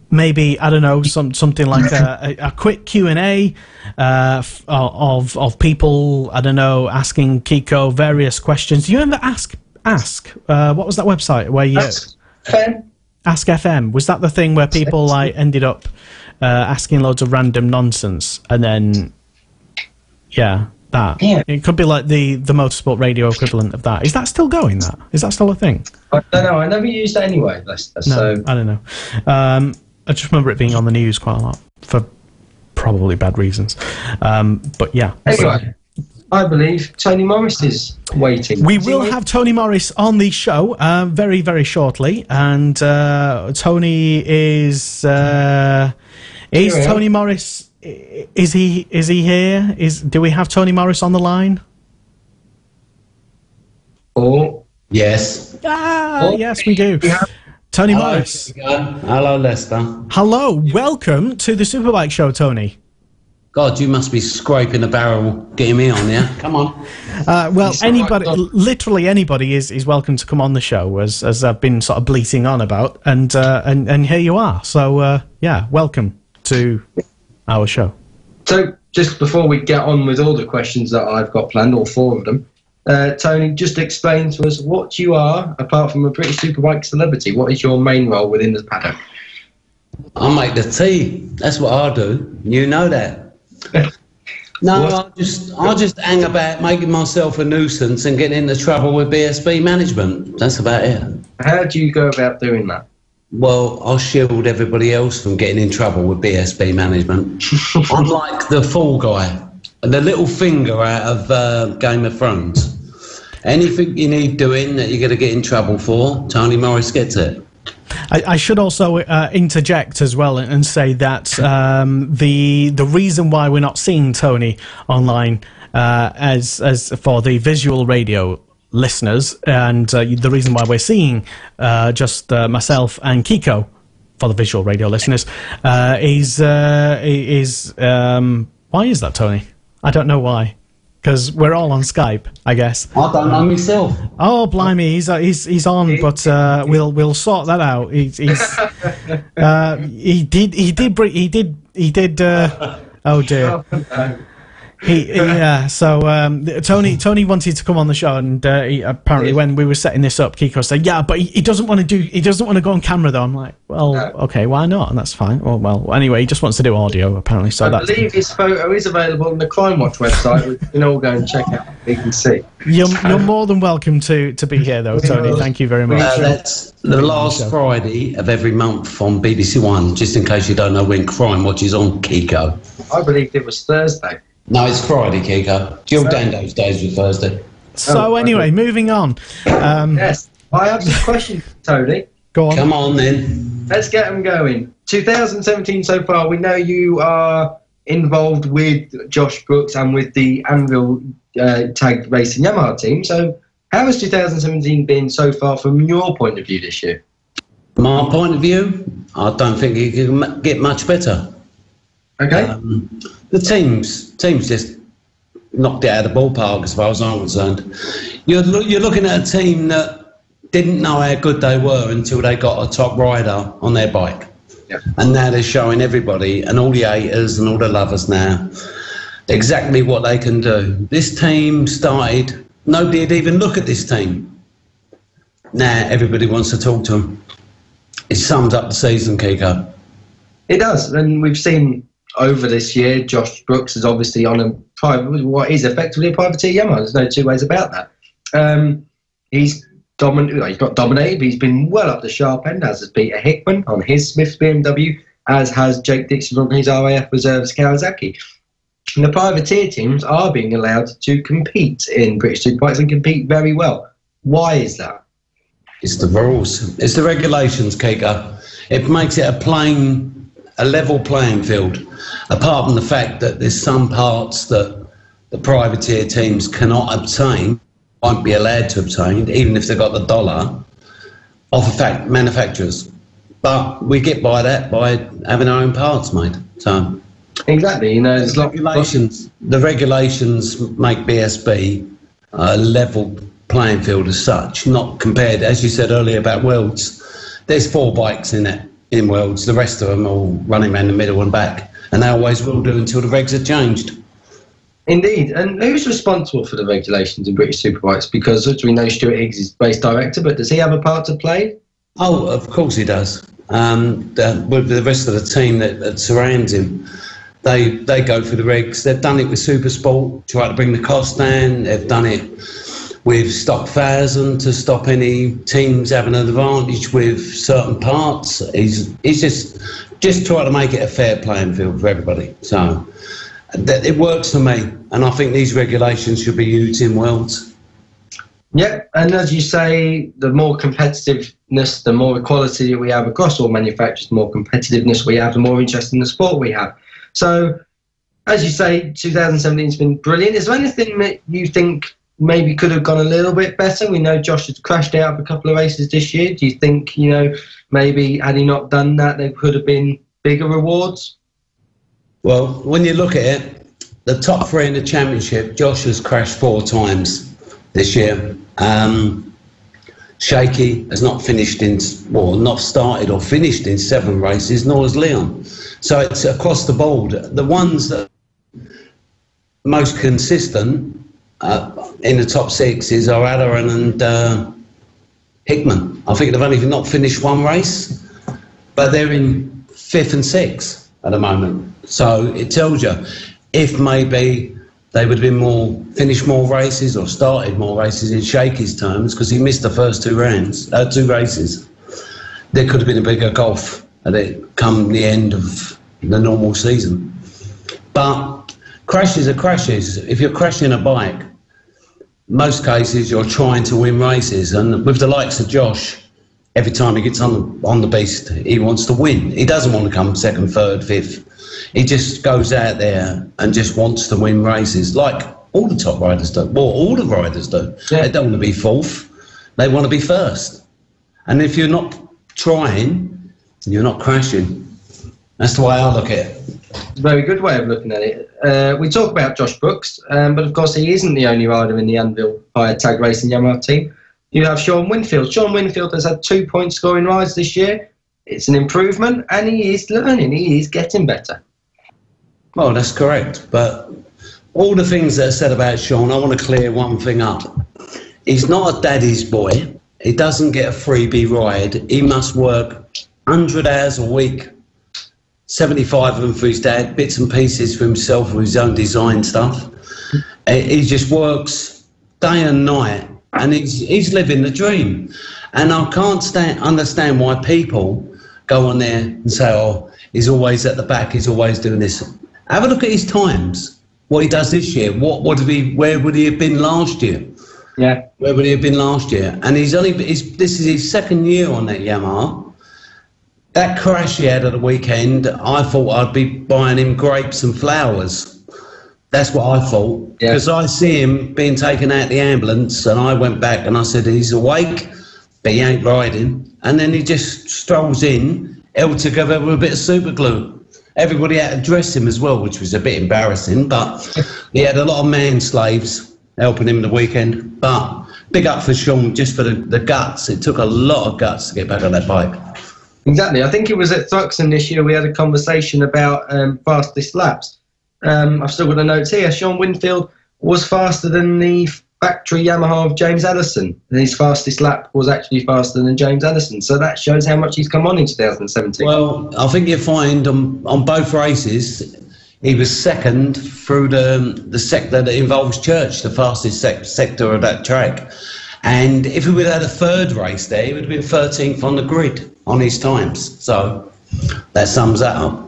Maybe, I don't know, something like a quick Q&A of people, I don't know, asking Kiko various questions. Do you remember Ask? What was that website where you... Ask FM. Ask FM. Was that the thing where people ended up asking loads of random nonsense, and then... Yeah, that. Yeah. It could be like the Motorsport Radio equivalent of that. Is that still going, that? Is that still a thing? I don't know. I never used it anyway. I don't know. I just remember it being on the news quite a lot for probably bad reasons. But yeah. Anyway, I believe Tony Morris is waiting. We will have Tony Morris on the show very, very shortly. And Tony is Tony Morris... Is he here? Do we have Tony Morris on the line? Oh, yes. Yes, we do. Tony Morris. Hello, Lester. Hello, welcome to the Superbike show, Tony. God, you must be scraping the barrel getting me on, yeah? Come on. Well, anybody, literally anybody is welcome to come on the show, as I've been sort of bleating on about, and here you are. So, yeah, welcome to our show. So, just before we get on with all the questions that I've got planned, all 4 of them, Tony, just explain to us what you are, apart from a British Superbike celebrity. What is your main role within the paddock? I make the tea. That's what I do. You know that. No, I just hang about making myself a nuisance and getting into trouble with BSB management. That's about it. How do you go about doing that? Well, I'll shield everybody else from getting in trouble with BSB management. I'm like the fall guy, the little finger out of Game of Thrones. Anything you need doing that you're going to get in trouble for, Tony Morris gets it. I should also interject as well and say that the reason why we're not seeing Tony online as for the visual radio listeners, and the reason why we're seeing just myself and Kiko for the visual radio listeners is why is that, Tony? I don't know why. Because we're all on Skype, I guess. I don't know myself. Oh, blimey, he's on, but we'll sort that out. He did. Oh dear. So Tony wanted to come on the show, and he, apparently when we were setting this up, Kiko said, "Yeah, but he doesn't want to go on camera though." I'm like, "Well, okay, why not?" And that's fine. Well, anyway, he just wants to do audio apparently. So I believe his photo is available on the Crime Watch website. We can all go and check out. You can see. You're more than welcome to be here though, Tony. Thank you very much. That's the last Friday of every month on BBC One. Just in case you don't know when Crime Watch is on, Kiko. I believe it was Thursday. No, it's Friday, Kiko. Jill Dando's days were Thursday. So anyway, moving on. Yes, I have some questions, Tony. Go on. Come on, then. Let's get them going. 2017 so far, we know you are involved with Josh Brooks and with the Anvil Tag Racing Yamaha team. So How has 2017 been so far from your point of view this year? My point of view, I don't think it can get much better. Okay. The teams just knocked it out of the ballpark as far as I'm concerned. You're looking at a team that didn't know how good they were until they got a top rider on their bike. Yep. And now they're showing everybody and all the haters and all the lovers now exactly what they can do. This team started, nobody would even look at this team. Now everybody wants to talk to them. It sums up the season, Kiko. It does, and we've seen over this year, Josh Brooks is obviously on a private, what is effectively a privateer Yamaha. There's no two ways about that. He's dominant. He's not dominated, but he's been well up the sharp end, as has Peter Hickman on his Smith's BMW, as has Jake Dixon on his RAF Reserves Kawasaki. And the privateer teams are being allowed to compete in British Superbikes and compete very well. Why is that? It's the rules. It's the regulations, Kiko. It makes it a level playing field. Apart from the fact that there's some parts that the privateer teams cannot obtain, won't be allowed to obtain, even if they've got the dollar, off of manufacturers. But we get by that by having our own parts made. So exactly, there's regulations. The regulations make BSB a level playing field as such, not compared, as you said earlier about Worlds. There's 4 bikes in Worlds. The rest of them are all running around the middle and back, and they always will do until the regs are changed. Indeed. And who's responsible for the regulations in British Superbikes? Because as we know, Stuart Higgs is race director, but does he have a part to play? Oh, of course he does. With the rest of the team that surrounds him, they go through the regs. They've done it with Supersport, try to bring the cost down. They've done it with Stock 1000 to stop any teams having an advantage with certain parts. He's just trying to make it a fair playing field for everybody. So it works for me, and I think these regulations should be used in Worlds. Yeah, and as you say, the more competitiveness, the more equality we have across all manufacturers, the more competitiveness we have, the more interest in the sport we have. So, as you say, 2017's been brilliant. Is there anything that you think maybe could have gone a little bit better? We know Josh has crashed out of a couple of races this year. Do you think, maybe had he not done that, there could have been bigger rewards? Well, when you look at it, the top 3 in the championship, Josh has crashed 4 times this year. Shaky has not started or finished in 7 races, nor has Leon. So it's across the board. The ones that are most consistent in the top 6 is O'Halloran and Hickman. I think they've only not finished 1 race, but they're in 5th and 6th at the moment. So it tells you, if maybe they would have finished more races or started more races in Shaky's terms, because he missed the first 2 races, there could have been a bigger gulf at it come the end of the normal season. But crashes are crashes. If you're crashing a bike, most cases you're trying to win races, and with the likes of Josh, every time he gets on the beast, he wants to win. He doesn't want to come 2nd, 3rd, 5th. He just goes out there and just wants to win races, like all the top riders do. Well, all the riders do. Yeah. They don't want to be 4th. They want to be 1st. And if you're not trying, you're not crashing. That's the way I look at it. It's a very good way of looking at it. We talk about Josh Brooks, but of course he isn't the only rider in the Anvil Hired Tag Racing Yamaha team. You have Sean Winfield. Sean Winfield has had 2 point scoring rides this year. It's an improvement, and he is learning. He is getting better. Well, that's correct. But all the things that are said about Sean, I want to clear one thing up. He's not a daddy's boy. He doesn't get a freebie ride. He must work 100 hours a week, 75 of them for his dad, bits and pieces for himself with his own design stuff. He just works day and night, and he's living the dream. And I can't understand why people go on there and say, oh, he's always at the back, he's always doing this. Have a look at his times, what he does this year. Where would he have been last year? Yeah. Where would he have been last year? And this is his 2nd year on that Yamaha. That crash he had at the weekend, I thought I'd be buying him grapes and flowers. That's what I thought. Because I see him being taken out the ambulance, and I went back and I said, he's awake, but he ain't riding. And then he just strolls in, held together with a bit of super glue. Everybody had to dress him as well, which was a bit embarrassing, but he had a lot of man slaves helping him the weekend. But big up for Sean, just for the guts. It took a lot of guts to get back on that bike. Exactly. I think it was at Thruxton this year we had a conversation about fastest laps. I've still got the notes here. Sean Winfield was faster than the factory Yamaha of James Addison, and his fastest lap was actually faster than James Addison. So that shows how much he's come on in 2017. Well, I think you'll find on both races, he was second through the sector that involves Church, the fastest sector of that track. And if he would have had a third race there, he would have been 13th on the grid on his times. So that sums that up.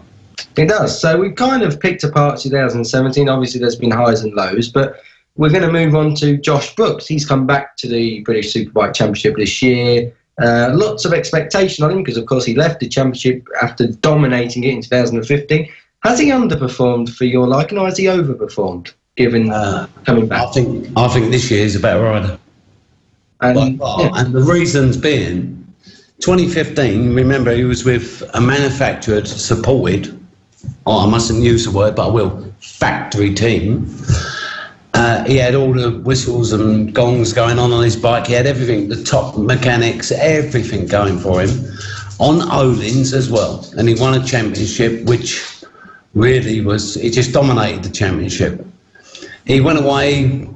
It does. So we've kind of picked apart 2017. Obviously, there's been highs and lows, but we're going to move on to Josh Brooks. He's come back to the British Superbike Championship this year. Lots of expectation on him because, of course, he left the championship after dominating it in 2015. Has he underperformed for your liking, or has he overperformed, given coming back? I think this year is a better rider. And the reasons being, 2015, remember, he was with a manufactured, supported, I mustn't use the word, but I will, factory team. He had all the whistles and gongs going on his bike. He had everything, the top mechanics, everything going for him. On Öhlins as well. And he won a championship, which really was, he just dominated the championship. He went away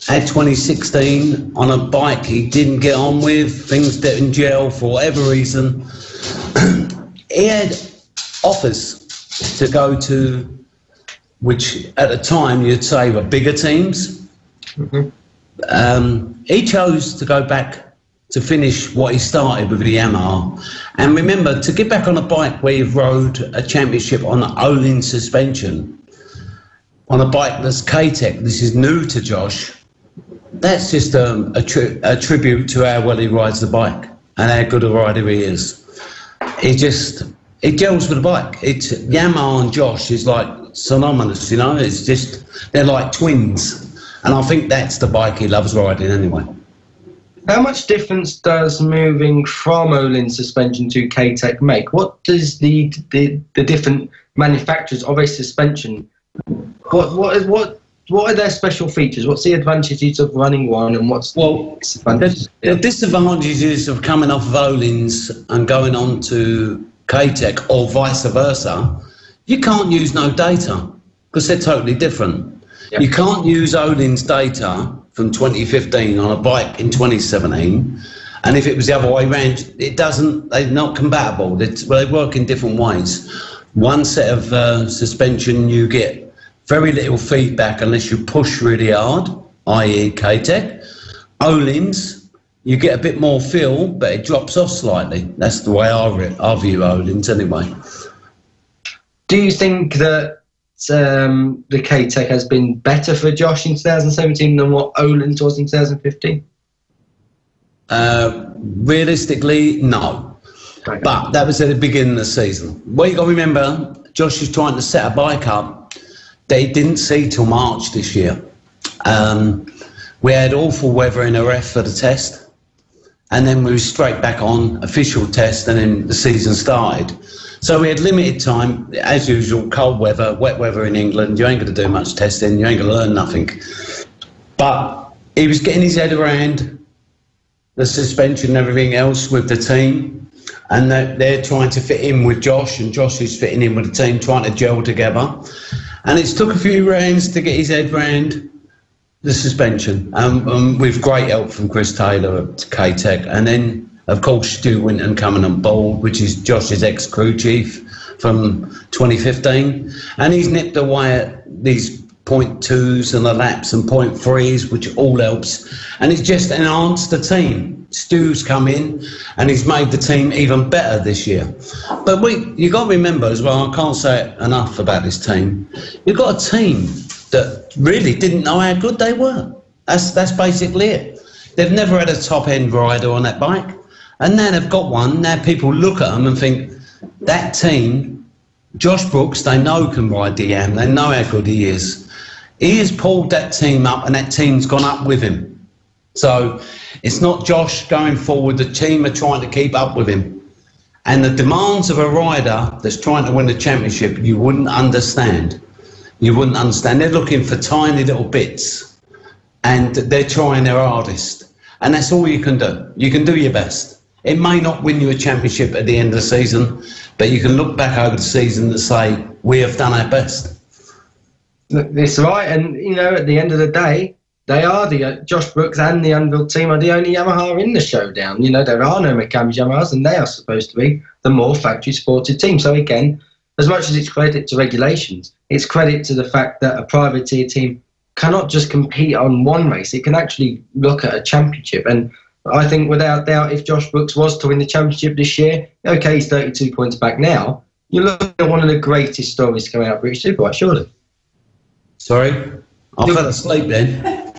at 2016 on a bike he didn't get on with, things didn't gel for whatever reason. He had offers to go to, which at the time you'd say were bigger teams. Mm-hmm. He chose to go back to finish what he started with the Yamaha. And remember, to get back on a bike where you've rode a championship on Öhlins suspension, on a bike that's K-Tech, this is new to Josh, that's just a tribute to how well he rides the bike and how good a rider he is. It gels with the bike. It's Yamaha and Josh is like synonymous, you know. It's just, they're like twins, and I think that's the bike he loves riding anyway. How much difference does moving from Öhlins suspension to K-Tech make? What does the different manufacturers of a suspension, what are their special features? What's the advantages of running one, and what's the disadvantages? The disadvantages of coming off of Öhlins and going on to K-Tech or vice versa, you can't use no data because they're totally different. Yep. You can't use Öhlins data from 2015 on a bike in 2017, and if it was the other way around, they're not compatible. They work in different ways. One set of suspension, you get very little feedback unless you push really hard, i.e. K-Tech. Öhlins, you get a bit more feel, but it drops off slightly. That's the way I view Öhlins anyway. Do you think that the K-Tech has been better for Josh in 2017 than what Öhlins was in 2015? Realistically, no. Okay. But that was at the beginning of the season. What you got to remember, Josh is trying to set a bike up that he didn't see till March this year. We had awful weather in RF for the test, and then we were straight back on official test, and then the season started. So we had limited time, as usual, cold weather, wet weather in England. You ain't going to do much testing, you ain't going to learn nothing. But he was getting his head around the suspension and everything else with the team, and they're trying to fit in with Josh, and Josh is fitting in with the team, trying to gel together. And it's took a few rounds to get his head round the suspension, with great help from Chris Taylor at K-Tech, and then of course Stu Winton coming on board, which is Josh's ex-crew chief from 2015, and he's nipped away at these 0.2s and the laps and 0.3s, which all helps, and it's just enhanced the team. Stu's come in and he's made the team even better this year. But you got to remember as well, I can't say it enough about this team, you've got a team that really didn't know how good they were. That's basically it. They've never had a top-end rider on that bike, and now they've got one. Now people look at them and think, that team, Josh Brooks, they know can ride the Yam, they know how good he is. He has pulled that team up, and that team's gone up with him. So it's not Josh going forward. The team are trying to keep up with him. And the demands of a rider that's trying to win the championship, you wouldn't understand. You wouldn't understand. They're looking for tiny little bits, and they're trying their hardest. And that's all you can do. You can do your best. It may not win you a championship at the end of the season, but you can look back over the season and say, we have done our best. That's right. And, you know, at the end of the day, they are Josh Brooks and the Anvil team are the only Yamaha in the showdown. You know, there are no Mikami Yamahas, and they are supposed to be the more factory-supported team. So, again, as much as it's credit to regulations, it's credit to the fact that a privateer team cannot just compete on one race. It can actually look at a championship. And I think without doubt, if Josh Brooks was to win the championship this year, okay, he's 32 points back now. You're looking at one of the greatest stories coming out of British Superbike, surely. Sorry? I fell asleep then.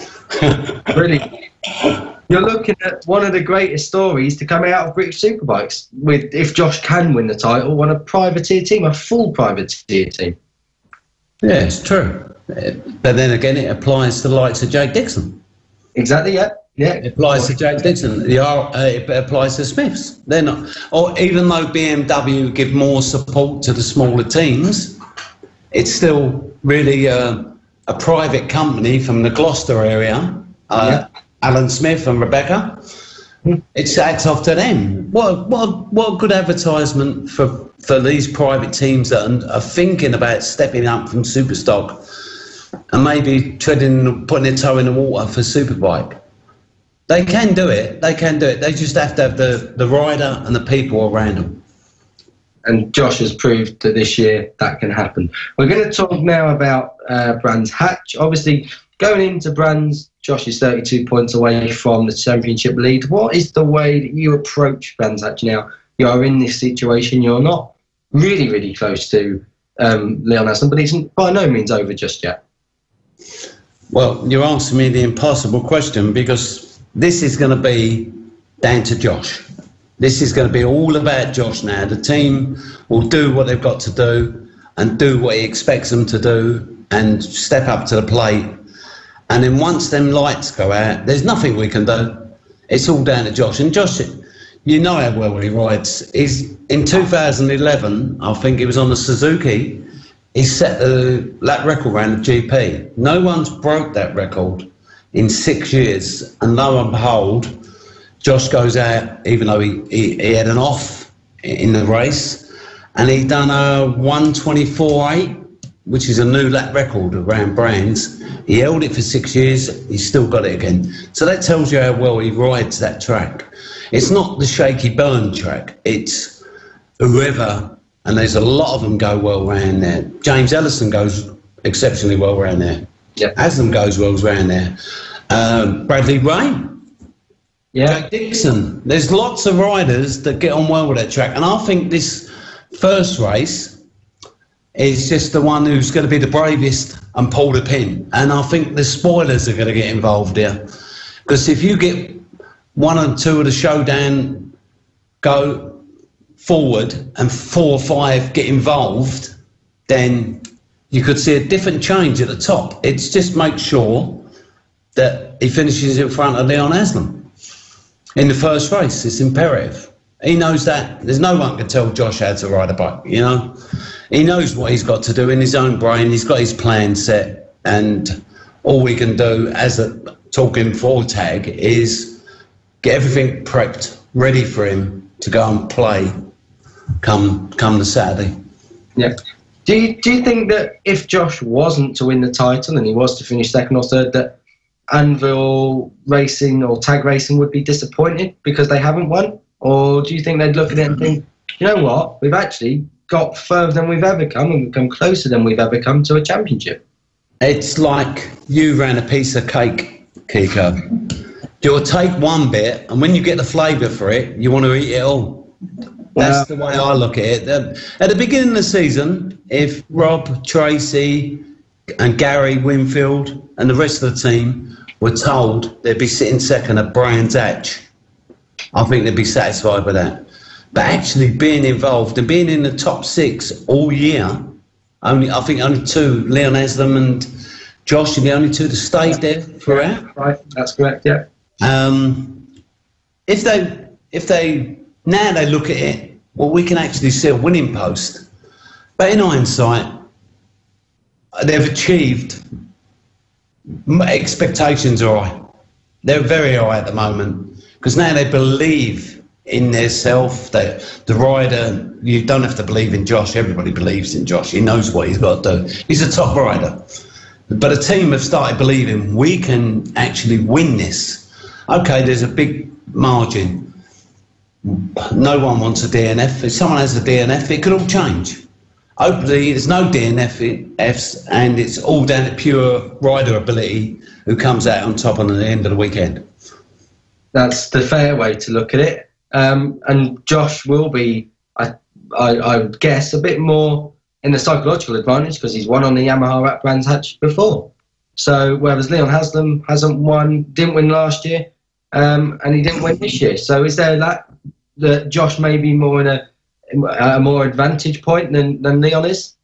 Really? You're looking at one of the greatest stories to come out of British Superbikes with, if Josh can win the title, on a privateer team, a full privateer team. Yeah, it's true. But then again, it applies to the likes of Jake Dixon. Exactly, yeah. Yeah. It applies to Jake Dixon. It applies to Smiths. They're not. Or even though BMW give more support to the smaller teams, it's still really a private company from the Gloucester area. Alan Smith and Rebecca. It's acts off to them. What good advertisement for these private teams that are thinking about stepping up from Superstock and maybe putting their toe in the water for Superbike. They can do it. They can do it. They just have to have the rider and the people around them. And Josh has proved that this year that can happen. We're going to talk now about Brands Hatch. Obviously, going into Brands, Josh is 32 points away from the championship lead. What is the way that you approach Brands Hatch now? You are in this situation. You're not really, really close to Leon Aston, but it's by no means over just yet. Well, you're asking me the impossible question, because this is going to be down to Josh. This is going to be all about Josh now. The team will do what they've got to do and do what he expects them to do and step up to the plate. And then once them lights go out, there's nothing we can do. It's all down to Josh. And Josh, you know how well he rides. In 2011, I think it was on the Suzuki, he set the lap record around the GP. No one's broke that record in 6 years. And lo and behold, Josh goes out, even though he had an off in the race, and he done a 1:24.8, which is a new lap record around Brands. He held it for 6 years, he's still got it again. So that tells you how well he rides that track. It's not the Shaky Burn track, it's whoever, and there's a lot of them go well around there. James Ellison goes exceptionally well around there. Yeah. Aslam goes well around there. Bradley Ray. Yeah. Jack Dixon. There's lots of riders that get on well with that track, and I think this first race is just the one who's going to be the bravest and pull the pin. And I think the spoilers are going to get involved here, because if you get one and two of the showdown go forward and 4 or 5 get involved, then you could see a different change at the top. It's just make sure that he finishes in front of Leon Aslam in the first race. It's imperative. He knows that. There's no one can tell Josh how to ride a bike, you know. He knows what he's got to do in his own brain. He's got his plan set, and all we can do as a talking for tag is get everything prepped, ready for him to go and play come the Saturday. Yeah. Do you think that if Josh wasn't to win the title and he was to finish second or third, that Anvil Racing or Tag Racing would be disappointed because they haven't won? Or do you think they'd look at it and think, you know what, we've actually got further than we've ever come, and we've come closer than we've ever come to a championship? It's like you ran a piece of cake, Kiko. You'll take one bit, and when you get the flavour for it, you want to eat it all. That's the way I look at it. At the beginning of the season, if Rob, Tracy and Gary Winfield and the rest of the team were told they'd be sitting second at Brands Hatch, I think they'd be satisfied with that. But actually being involved and being in the top 6 all year, I think only 2, Leon Aslam and Josh are the only two that stayed there throughout. Right, that's correct, yeah. If they now they look at it, well, we can actually see a winning post. But in hindsight, they've achieved, expectations are high. They're very high at the moment because now they believe in their self. That the rider, you don't have to believe in Josh. Everybody believes in Josh. He knows what he's got to do. He's a top rider. But a team have started believing we can actually win this. Okay, there's a big margin. No one wants a DNF. If someone has a DNF, it could all change. Hopefully, there's no DNFs, and it's all down to pure rider ability who comes out on top on the end of the weekend. That's the fair way to look at it. And Josh will be, I would guess, a bit more in the psychological advantage because he's won on the Yamaha at Brands Hatch before. So whereas Leon hasn't won, didn't win last year, and he didn't win this year. So is there that Josh may be more in a more advantage point than Leon is?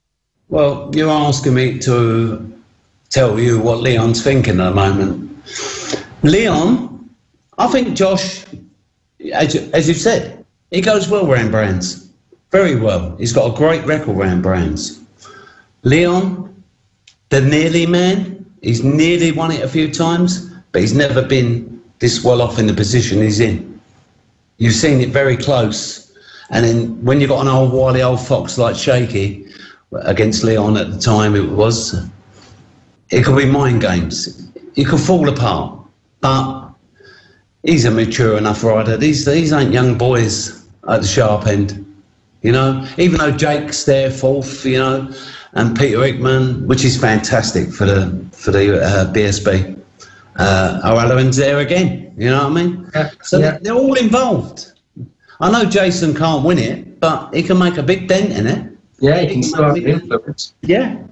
Well, you're asking me to tell you what Leon's thinking at the moment. Leon, I think Josh, as you've said, he goes well around Brands. Very well. He's got a great record around Brands. Leon, the nearly man, he's nearly won it a few times, but he's never been this well off in the position he's in. You've seen it very close. And then when you've got an old wily old fox like Shaky against Leon at the time it could be mind games. It could fall apart. But he's a mature enough rider. These ain't young boys at the sharp end. You know, even though Jake's there fourth, you know, and Peter Hickman, which is fantastic for the BSB. O'Halloran's there again, you know what I mean? Yeah, so yeah. They're all involved. I know Jason can't win it, but he can make a big dent in it. Yeah, he can still have influence. Yeah.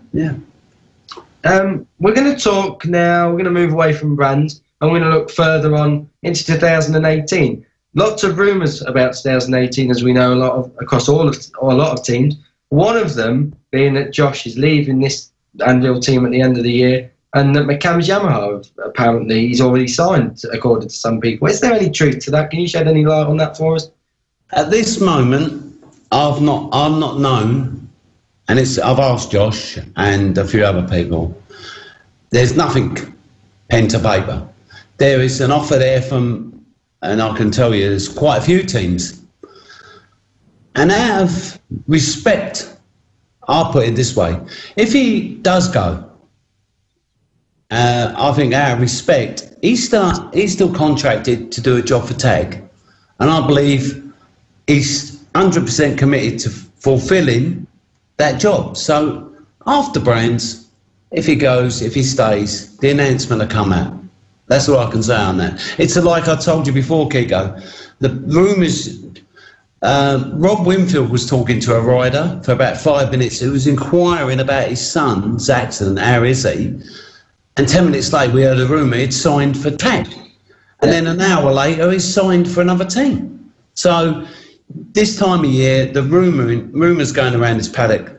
We're going to talk now, we're going to move away from Brands, and we're going to look further on into 2018. Lots of rumours about 2018, as we know, across a lot of teams. One of them being that Josh is leaving this Anvil team at the end of the year, and that McCann's Yamaha, apparently, he's already signed, according to some people. Is there any truth to that? Can you shed any light on that for us? At this moment, I'm not known, and I've asked Josh and a few other people. There's nothing pen to paper. There is an offer there from. And I can tell you, there's quite a few teams. And out of respect, I'll put it this way. If he does go, I think out of respect, he's still contracted to do a job for TAG. And I believe he's 100% committed to fulfilling that job. So after Brands, if he goes, if he stays, the announcement will come out. That's all I can say on that. It's like I told you before, Kiko. The rumours, Rob Winfield was talking to a rider for about 5 minutes who was inquiring about his son's accident, how is he? And 10 minutes later, we heard a rumour he'd signed for TAG. And then an hour later, he's signed for another team. So this time of year, the rumours going around this paddock,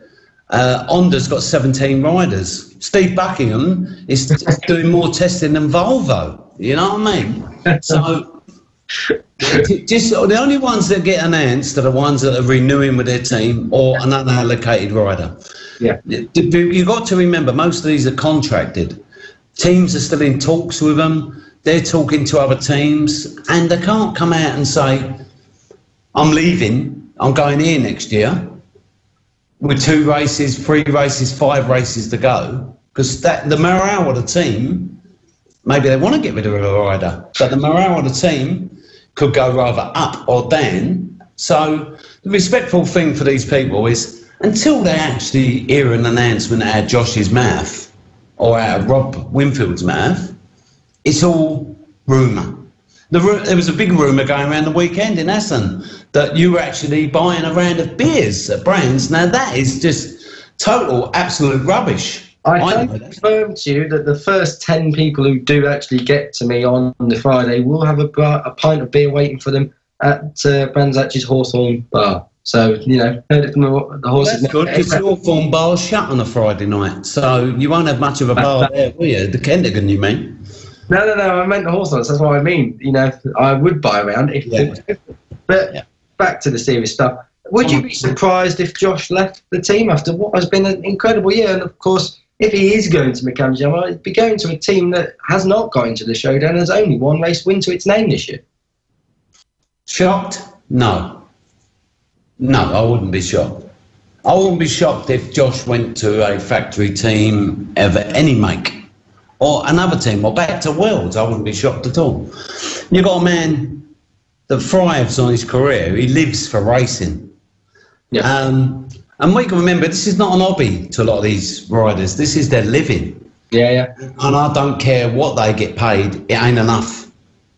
Honda's got 17 riders. Steve Buckingham is doing more testing than Volvo. You know what I mean? So, just the only ones that get announced are the ones that are renewing with their team or an unallocated rider. Yeah, you've got to remember most of these are contracted. Teams are still in talks with them. They're talking to other teams, and they can't come out and say, "I'm leaving. I'm going here next year." With 2 races, 3 races, 5 races to go, because the morale of the team, maybe they want to get rid of a rider, but the morale of the team could go rather up or down. So the respectful thing for these people is until they actually hear an announcement out of Josh's mouth or out of Rob Winfield's mouth, it's all rumour. There was a big rumour going around the weekend in Essen that you were actually buying a round of beers at Brands. Now, that is just total, absolute rubbish. I can confirm to you that the first 10 people who do actually get to me on the Friday will have a pint of beer waiting for them at Brands Hatch's Hawthorne Bar. So, heard it from the horses. That's good, because your form bar's shut on a Friday night, so you won't have much of a bar there, will you? The Kentigern, you mean? No, I meant the horse nuts. That's what I mean. I would buy around if. But back to the serious stuff. Would you be surprised if Josh left the team after what has been an incredible year? And of course, if he is going to McCamm's Yamaha, he'd be going to a team that has not got into the showdown and has only one race win to its name this year. Shocked? No, I wouldn't be shocked. I wouldn't be shocked if Josh went to a factory team of any make, or another team, or back to Worlds. I wouldn't be shocked at all. You've got a man that thrives on his career. He lives for racing. Yeah. And we can remember, this is not an hobby to a lot of these riders. This is their living. Yeah. And I don't care what they get paid. It ain't enough.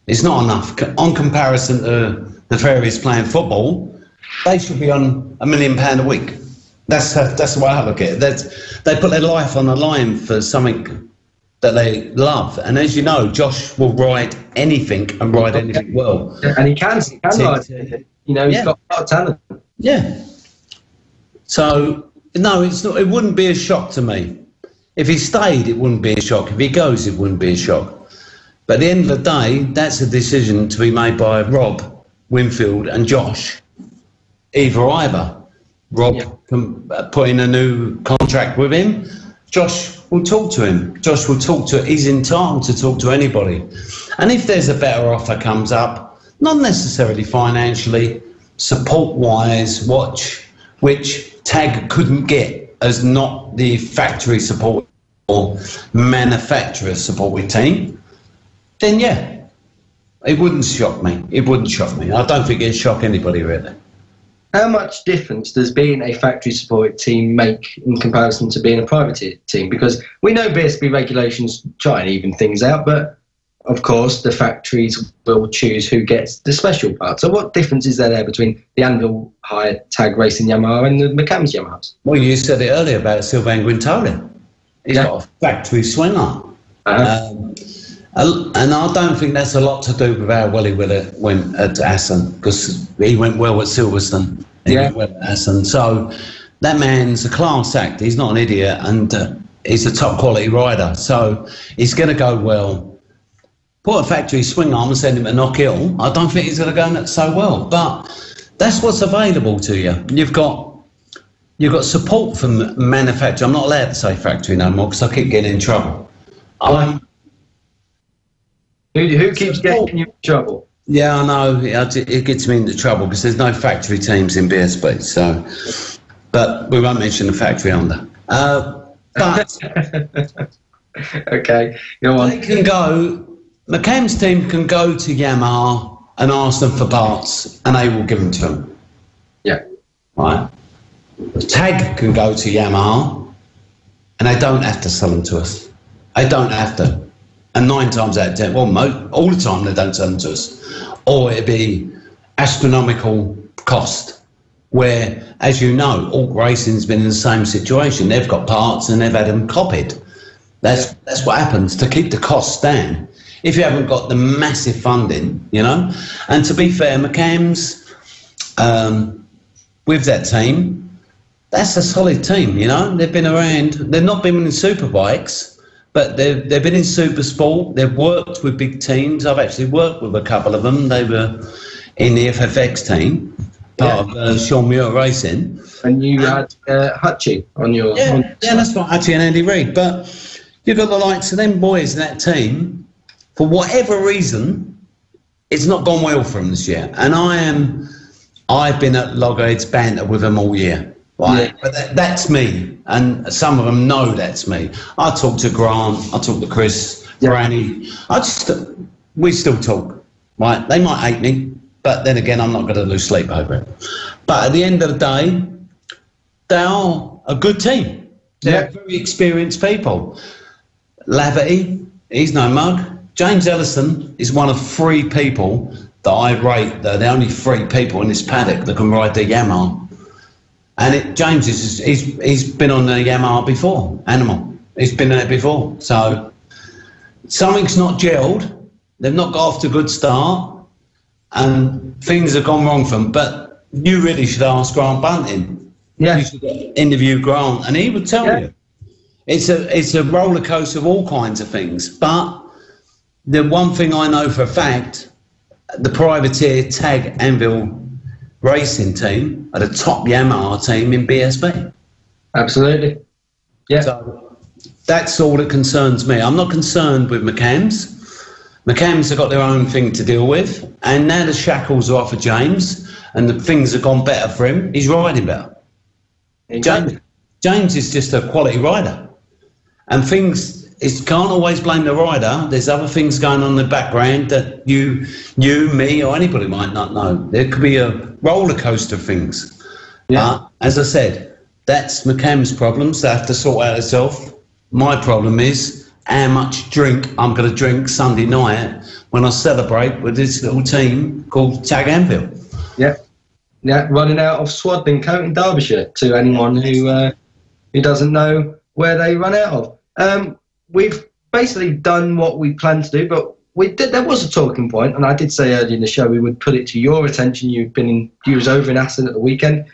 It's not enough. On comparison to the fairies playing football, they should be on £1 million a week. That's the way I look at it. They put their life on the line for something that they love. And as you know, Josh will ride anything and ride anything well. And he can ride. He's got a lot of talent. Yeah. So, no, it's not. It wouldn't be a shock to me. If he stayed, it wouldn't be a shock. If he goes, it wouldn't be a shock. But at the end of the day, that's a decision to be made by Rob Winfield and Josh. Either. Rob can put in a new contract with him. Josh will talk to him. He's entitled to talk to anybody. And if there's a better offer comes up, not necessarily financially, support-wise, which Tag couldn't get as not the factory support or manufacturer supported team, then it wouldn't shock me. I don't think it'd shock anybody, really. How much difference does being a factory supported team make in comparison to being a private team? Because we know BSB regulations try and even things out, but of course the factories will choose who gets the special part. So what difference is there between the Anvil Hire Tag Racing Yamaha and the McCamm's Yamahas? Well, you said it earlier about Sylvain Guintoli. He's got a factory swinger. And I don't think that's a lot to do with how well he went at Assen, because he went well at Silverstone. He went well at Assen. So that man's a class act. He's not an idiot, and he's a top quality rider. So he's going to go well. Put a factory swing arm and send him to Knock Hill. I don't think he's going to go so well. But that's what's available to you. You've got support from the manufacturer. I'm not allowed to say factory no more because I keep getting in trouble. Who keeps getting you in trouble? Yeah, I know. It gets me into trouble because there's no factory teams in BSB. So, but we won't mention the factory under. But okay, go on. They can go. McCamm's team can go to Yamaha and ask them for parts, and they will give them to them. Yeah. Right. Tag can go to Yamaha, and they don't have to sell them to us. They don't have to. And 9 times out of 10, all the time they don't sell them to us. Or it'd be astronomical cost, where, as you know, Alt Racing's been in the same situation. They've got parts and they've had them copied. That's what happens to keep the costs down. If you haven't got the massive funding, And to be fair, McCamm's, with that team, that's a solid team, They've been around. They've not been in Superbikes, but they've been in Super Sport. They've worked with big teams. I've actually worked with a couple of them. They were in the FFX team, part of Sean Muir Racing. And you had Hutchie on your... Yeah, that's right, Hutchie and Andy Reid. But you've got the likes of them boys in that team. For whatever reason, it's not gone well for them this year. And I've been at Loggerheads banter with them all year. Right? Yeah. But that's me. And some of them know that's me. I talk to Grant, I talk to Chris, Granny. We still talk. Right? They might hate me, but then again, I'm not going to lose sleep over it. But at the end of the day, they are a good team. They're very experienced people. Laverty, he's no mug. James Ellison is one of 3 people that I rate. They're the only 3 people in this paddock that can ride the Yamaha. And James he's been on the Yamaha before, Animal. He's been there before. So something's not gelled. They've not got off to a good start, and things have gone wrong for them. But you really should ask Grant Bunting. Yeah. You should interview Grant, and he would tell you. It's a roller coaster of all kinds of things. But the one thing I know for a fact, the privateer Tag Anvil racing team are the top Yamaha team in BSB. Absolutely. Yeah. So that's all that concerns me. I'm not concerned with McCams. McCams have got their own thing to deal with, and now the shackles are off of James, and the things have gone better for him. He's riding better. James is just a quality rider, and can't always blame the rider. There's other things going on in the background that you, me, or anybody might not know. There could be a roller coaster of things. Yeah. As I said, that's McCam's problems. They have to sort out itself. My problem is how much drink I'm going to drink Sunday night when I celebrate with this little team called Tag Anvil. Yeah. Yeah, running out of Swadling Coat in Derbyshire to anyone who doesn't know where they run out of. We've basically done what we planned to do, but there was a talking point, and I did say earlier in the show we would put it to your attention. You was over in Aston at the weekend.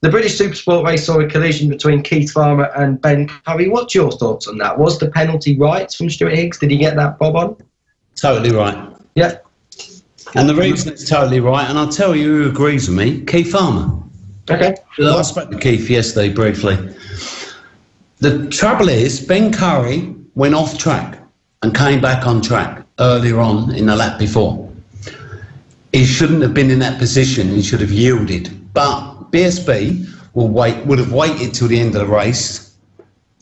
The British Supersport race saw a collision between Keith Farmer and Ben Curry. What's your thoughts on that? Was the penalty right from Stuart Higgs? Did he get that bob on? Totally right. Yeah. And the reason it's totally right, and I'll tell you who agrees with me, Keith Farmer. Okay. I spoke to Keith yesterday briefly. The trouble is, Ben Curry went off track and came back on track earlier on in the lap before. He shouldn't have been in that position. He should have yielded. But BSB would have waited till the end of the race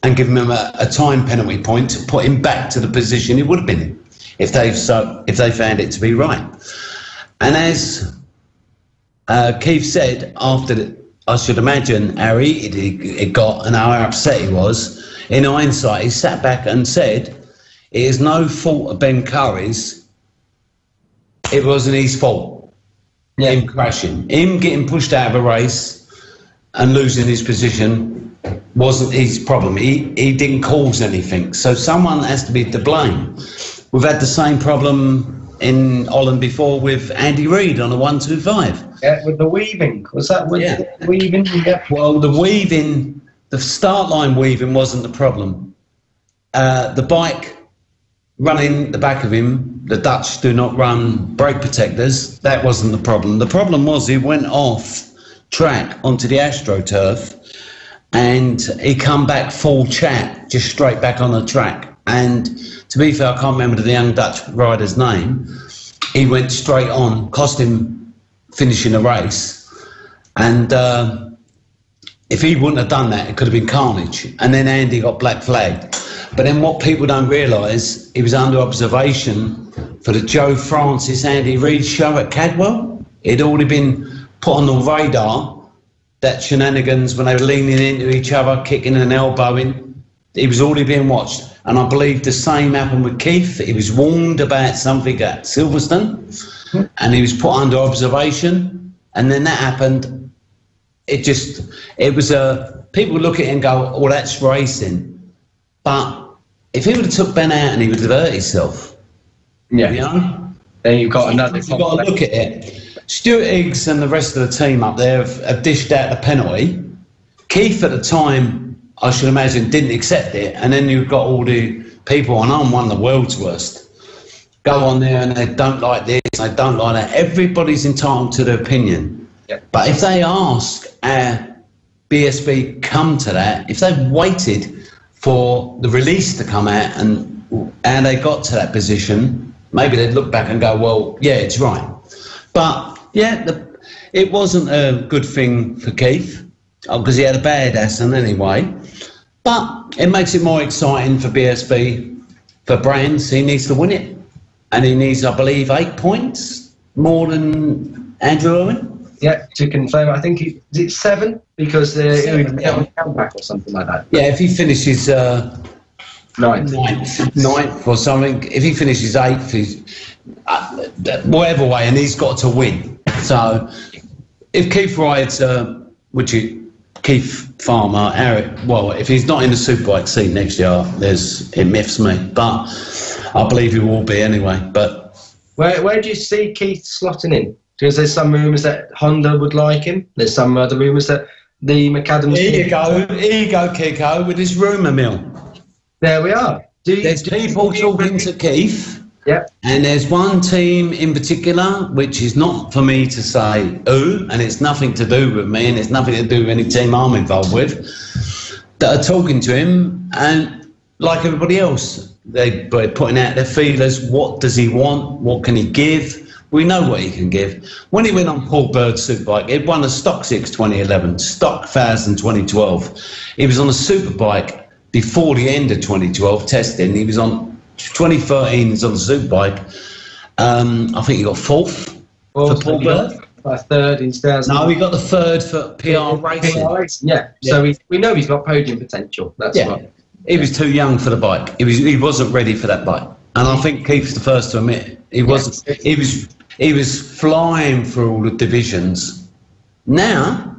and given him a time penalty point to put him back to the position he would have been in if they found it to be right. And as Keith said, I should imagine how heated it got and how upset he was. In hindsight, he sat back and said, it is no fault of Ben Curry's. It wasn't his fault. Yeah. Him crashing. Him getting pushed out of a race and losing his position wasn't his problem. He didn't cause anything. So someone has to be to blame. We've had the same problem in Holland before with Andy Reid on a 125. Yeah, with the weaving. Was that with the weaving? Yeah. Well, the start line weaving wasn't the problem. The bike running the back of him, the Dutch do not run brake protectors. That wasn't the problem. The problem was he went off track onto the AstroTurf and he come back full chat, just straight back on the track. And to be fair, I can't remember the young Dutch rider's name. He went straight on, cost him finishing the race. And if he wouldn't have done that, it could have been carnage. And then Andy got black flagged. But then what people don't realise, he was under observation for the Joe Francis Andy Reid show at Cadwell. It'd already been put on the radar, that shenanigans when they were leaning into each other, kicking and elbowing. He was already being watched. And I believe the same happened with Keith. He was warned about something at Silverstone and he was put under observation. And then that happened. People look at it and go, oh, that's racing. But if he would have took Ben out and he would have hurt himself, you know? Then you've got another... You've got to look at it. Stuart Higgs and the rest of the team up there have dished out the penalty. Keith at the time, I should imagine, didn't accept it. And then you've got all the people, and I'm one of the world's worst, go on there and they don't like this, they don't like that. Everybody's entitled to their opinion. Yep. But if they ask BSB come to that, if they waited for the release to come out and they got to that position, maybe they'd look back and go, well, yeah, it's right. But, yeah, it wasn't a good thing for Keith, because he had a bad Aston anyway. But it makes it more exciting for BSB, for Brands. He needs to win it. And he needs, I believe, 8 points more than Andrew Owen. Yeah, to confirm, I think it's 7 because they're comeback or something like that. Yeah, if he finishes ninth or something, if he finishes 8th, he's, whatever way, and he's got to win. So if Keith rides, Keith Farmer, if he's not in the Superbike seat next year, it miffs me. But I believe he will be anyway. But where do you see Keith slotting in? Because there's some rumours that Honda would like him. There's some other rumours that the McAdams... Here you go, Kiko, with this rumour mill. There we are. There's people talking to Keith. Yeah. And there's one team in particular, which is not for me to say who, and it's nothing to do with me, and it's nothing to do with any team I'm involved with, that are talking to him, and like everybody else, they're putting out their feelers. What does he want? What can he give? We know what he can give. When he went on Paul Bird's Superbike, he'd won a Stock 6 2011, Stock 1000 2012. He was on a Superbike before the end of 2012 testing. He was on 2013, he's on the Superbike. I think he got fourth for Paul Bird. Third in 2000. No, he got the third for PR Racing. Yeah. So we know he's got podium potential. That's right. He was too young for the bike. He wasn't ready for that bike. And I think Keith's the first to admit it. He wasn't. He was flying through all the divisions. Now,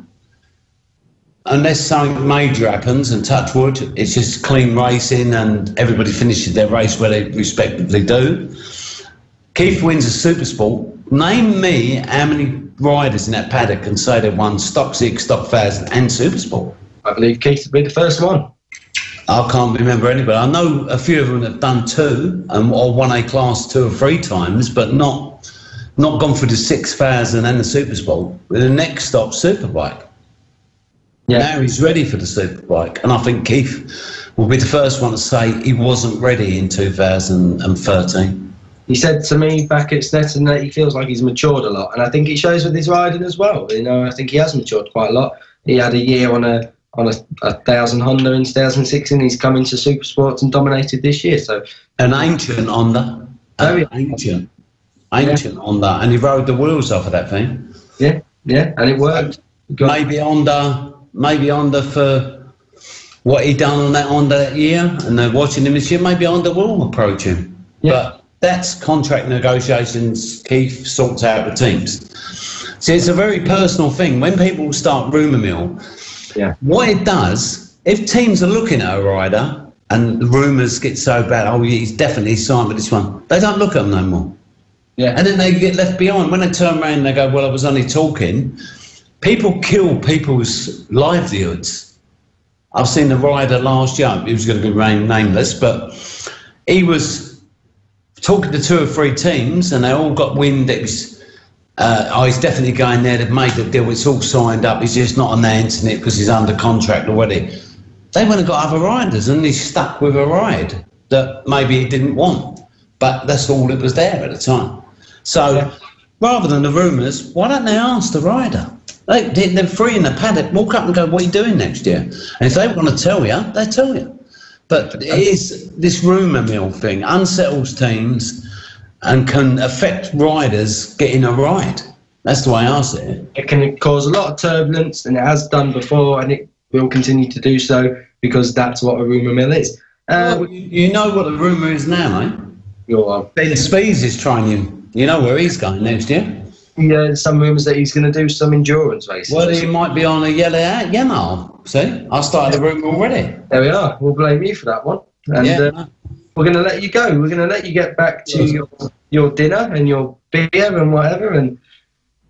unless something major happens, and touch wood, it's just clean racing and everybody finishes their race where they respectively do. Keith wins a Super Sport. Name me how many riders in that paddock can say they won Stock 6, Stock 1000 and Super Sport. I believe Keith would be the first one. I can't remember anybody. I know a few of them have done two or won a class 2 or 3 times, but not gone through the 6000 and the Super Sport. With the next stop, Superbike. Yeah. Now he's ready for the Superbike, and I think Keith will be the first one to say he wasn't ready in 2013. He said to me back at Stetson that he feels like he's matured a lot, and I think it shows with his riding as well. You know, I think he has matured quite a lot. He had a year on a 1000 Honda in 2016. He's come into Super Sports and dominated this year. So an ancient Honda, ancient Honda, and he rode the wheels off of that thing. Yeah, and it worked. Maybe Honda for what he done on that Honda that year, and they're watching him this year. Maybe Honda will approach him, but that's contract negotiations. Keith sorts out the teams. See, it's a very personal thing. When people start rumour mill, what it does, if teams are looking at a rider and the rumours get so bad, oh, he's definitely signed with this one, they don't look at them no more. Yeah. And then they get left behind. When they turn around and they go, well, I was only talking, people kill people's livelihoods. I've seen the rider last year, he was going to remain nameless, but he was talking to 2 or 3 teams and they all got wind that he's definitely going there. They've made the deal. It's all signed up. He's just not announcing it because he's under contract already. They went and got other riders and he's stuck with a ride that maybe he didn't want. But that's all that was there at the time. So rather than the rumours, why don't they ask the rider? They're free in the paddock. Walk up and go, what are you doing next year? And if they want to tell you, they tell you. But it is this rumour mill thing unsettles teams and can affect riders getting a ride. That's the way I see it. It can cause a lot of turbulence, and it has done before, and it will continue to do so because that's what a rumour mill is. Well, you know what a rumour is now, eh? Ben Spees is training. You know where he's going next year? Yeah, some rumours that he's going to do some endurance races. Well, he might be on a Yamaha. See, I started the rumour already. There we are. We'll blame you for that one. And we're going to let you go. We're going to let you get back to your dinner and your beer and whatever and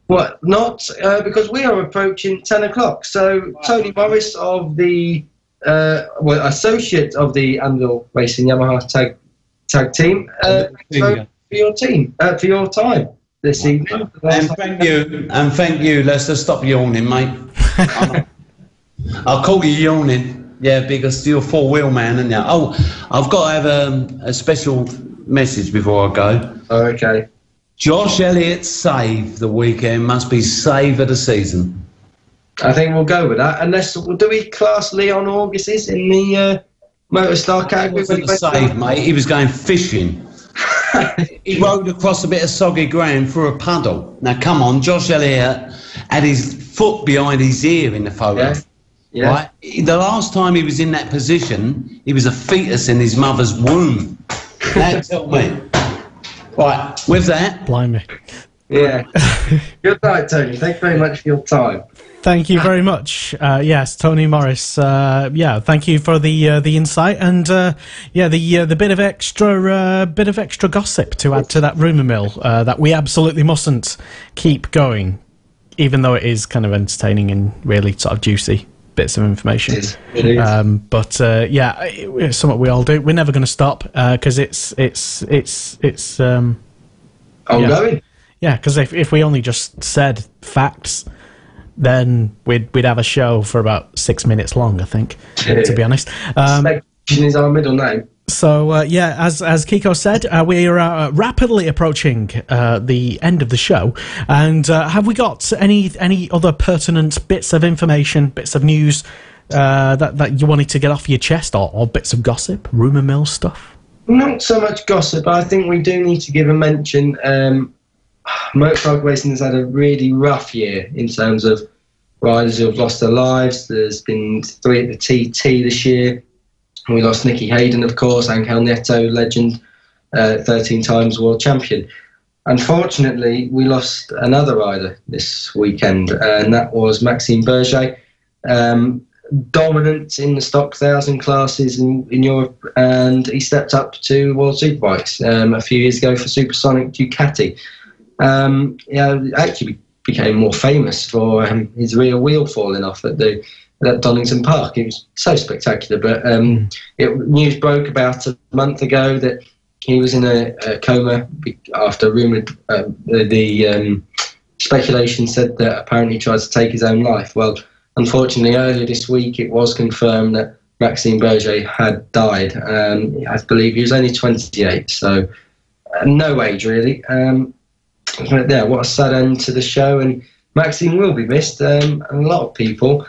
whatnot, because we are approaching 10 o'clock. So Tony Morris of the associate of the Anvil Racing Yamaha tag team, for your time this evening. And thank you. Let's just stop yawning, mate. I'll call you yawning. Yeah, because you're a 4-wheel man, aren't you? Oh, I've got to have a special message before I go. Oh, okay. Josh Elliott's save the weekend must be save of the season. I think we'll go with that. Unless, do we class Leon Augustus in the Motorstar category? He wasn't a save, mate. He was going fishing. He rode across a bit of soggy ground through a puddle. Now, come on, Josh Elliott had his foot behind his ear in the photo. Yeah. Right? The last time he was in that position, he was a fetus in his mother's womb. Now tell me. Right, with that... Blimey. Yeah. Good night, Tony. Thank you very much for your time. Thank you very much. Yes, Tony Morris. Thank you for the insight and the bit of extra gossip to add to that rumour mill that we absolutely mustn't keep going, even though it is kind of entertaining and really sort of juicy bits of information. It is. It's something we all do. We're never going to stop because it's ongoing. Yeah, because if we only just said facts, then we'd have a show for about 6 minutes long, I think, to be honest. Speculation is our middle name. So, as Kiko said, we are rapidly approaching the end of the show. And have we got any other pertinent bits of information, bits of news that you wanted to get off your chest, or bits of gossip, rumour mill stuff? Not so much gossip, but I think we do need to give a mention. Motorcycle racing has had a really rough year in terms of riders who have lost their lives. There's been 3 at the TT this year. We lost Nicky Hayden, of course, Angel Nieto, legend, 13 times world champion. Unfortunately, we lost another rider this weekend, and that was Maxime Berger. Dominant in the stock 1,000 classes in Europe, and he stepped up to World Superbikes a few years ago for Supersonic Ducati. Actually became more famous for his rear wheel falling off at Donington Park. It was so spectacular. But news broke about a month ago that he was in a coma after rumoured the speculation said that apparently he tried to take his own life. Well, unfortunately, earlier this week it was confirmed that Maxime Berger had died. I believe he was only 28, so no age really. But yeah, what a sad end to the show, and Maxime will be missed. And a lot of people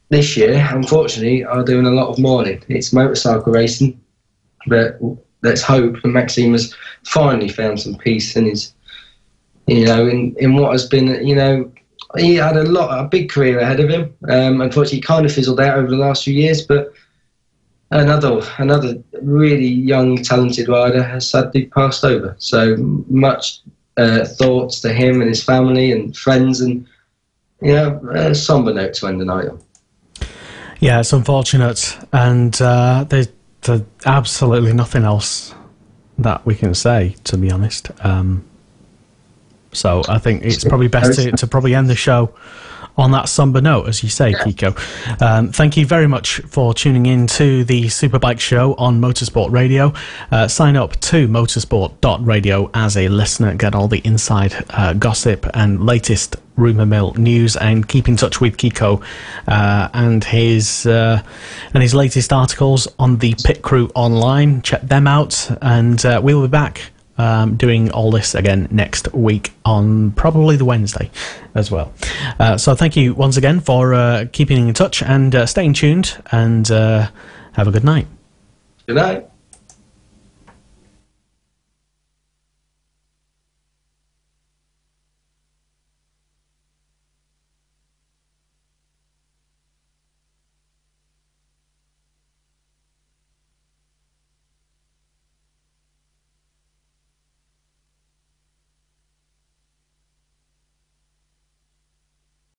this year, unfortunately, are doing a lot of mourning. It's motorcycle racing, but let's hope that Maxime has finally found some peace in his, in what has been, he had a big career ahead of him. Unfortunately, he kind of fizzled out over the last few years, but another really young, talented rider has sadly passed over. So much thoughts to him and his family and friends, and a somber note to end the night on. Yeah, it's unfortunate, and there's absolutely nothing else that we can say, to be honest. So I think it's probably best to probably end the show on that somber note, as you say, Kiko. Thank you very much for tuning in to the Superbike show on Motorsport Radio. Sign up to motorsport.radio as a listener, get all the inside gossip and latest rumour mill news, and keep in touch with Kiko and his latest articles on the Pit Crew Online. Check them out, and we'll be back doing all this again next week on probably the Wednesday as well. So thank you once again for keeping in touch and staying tuned, and have a good night. Good night.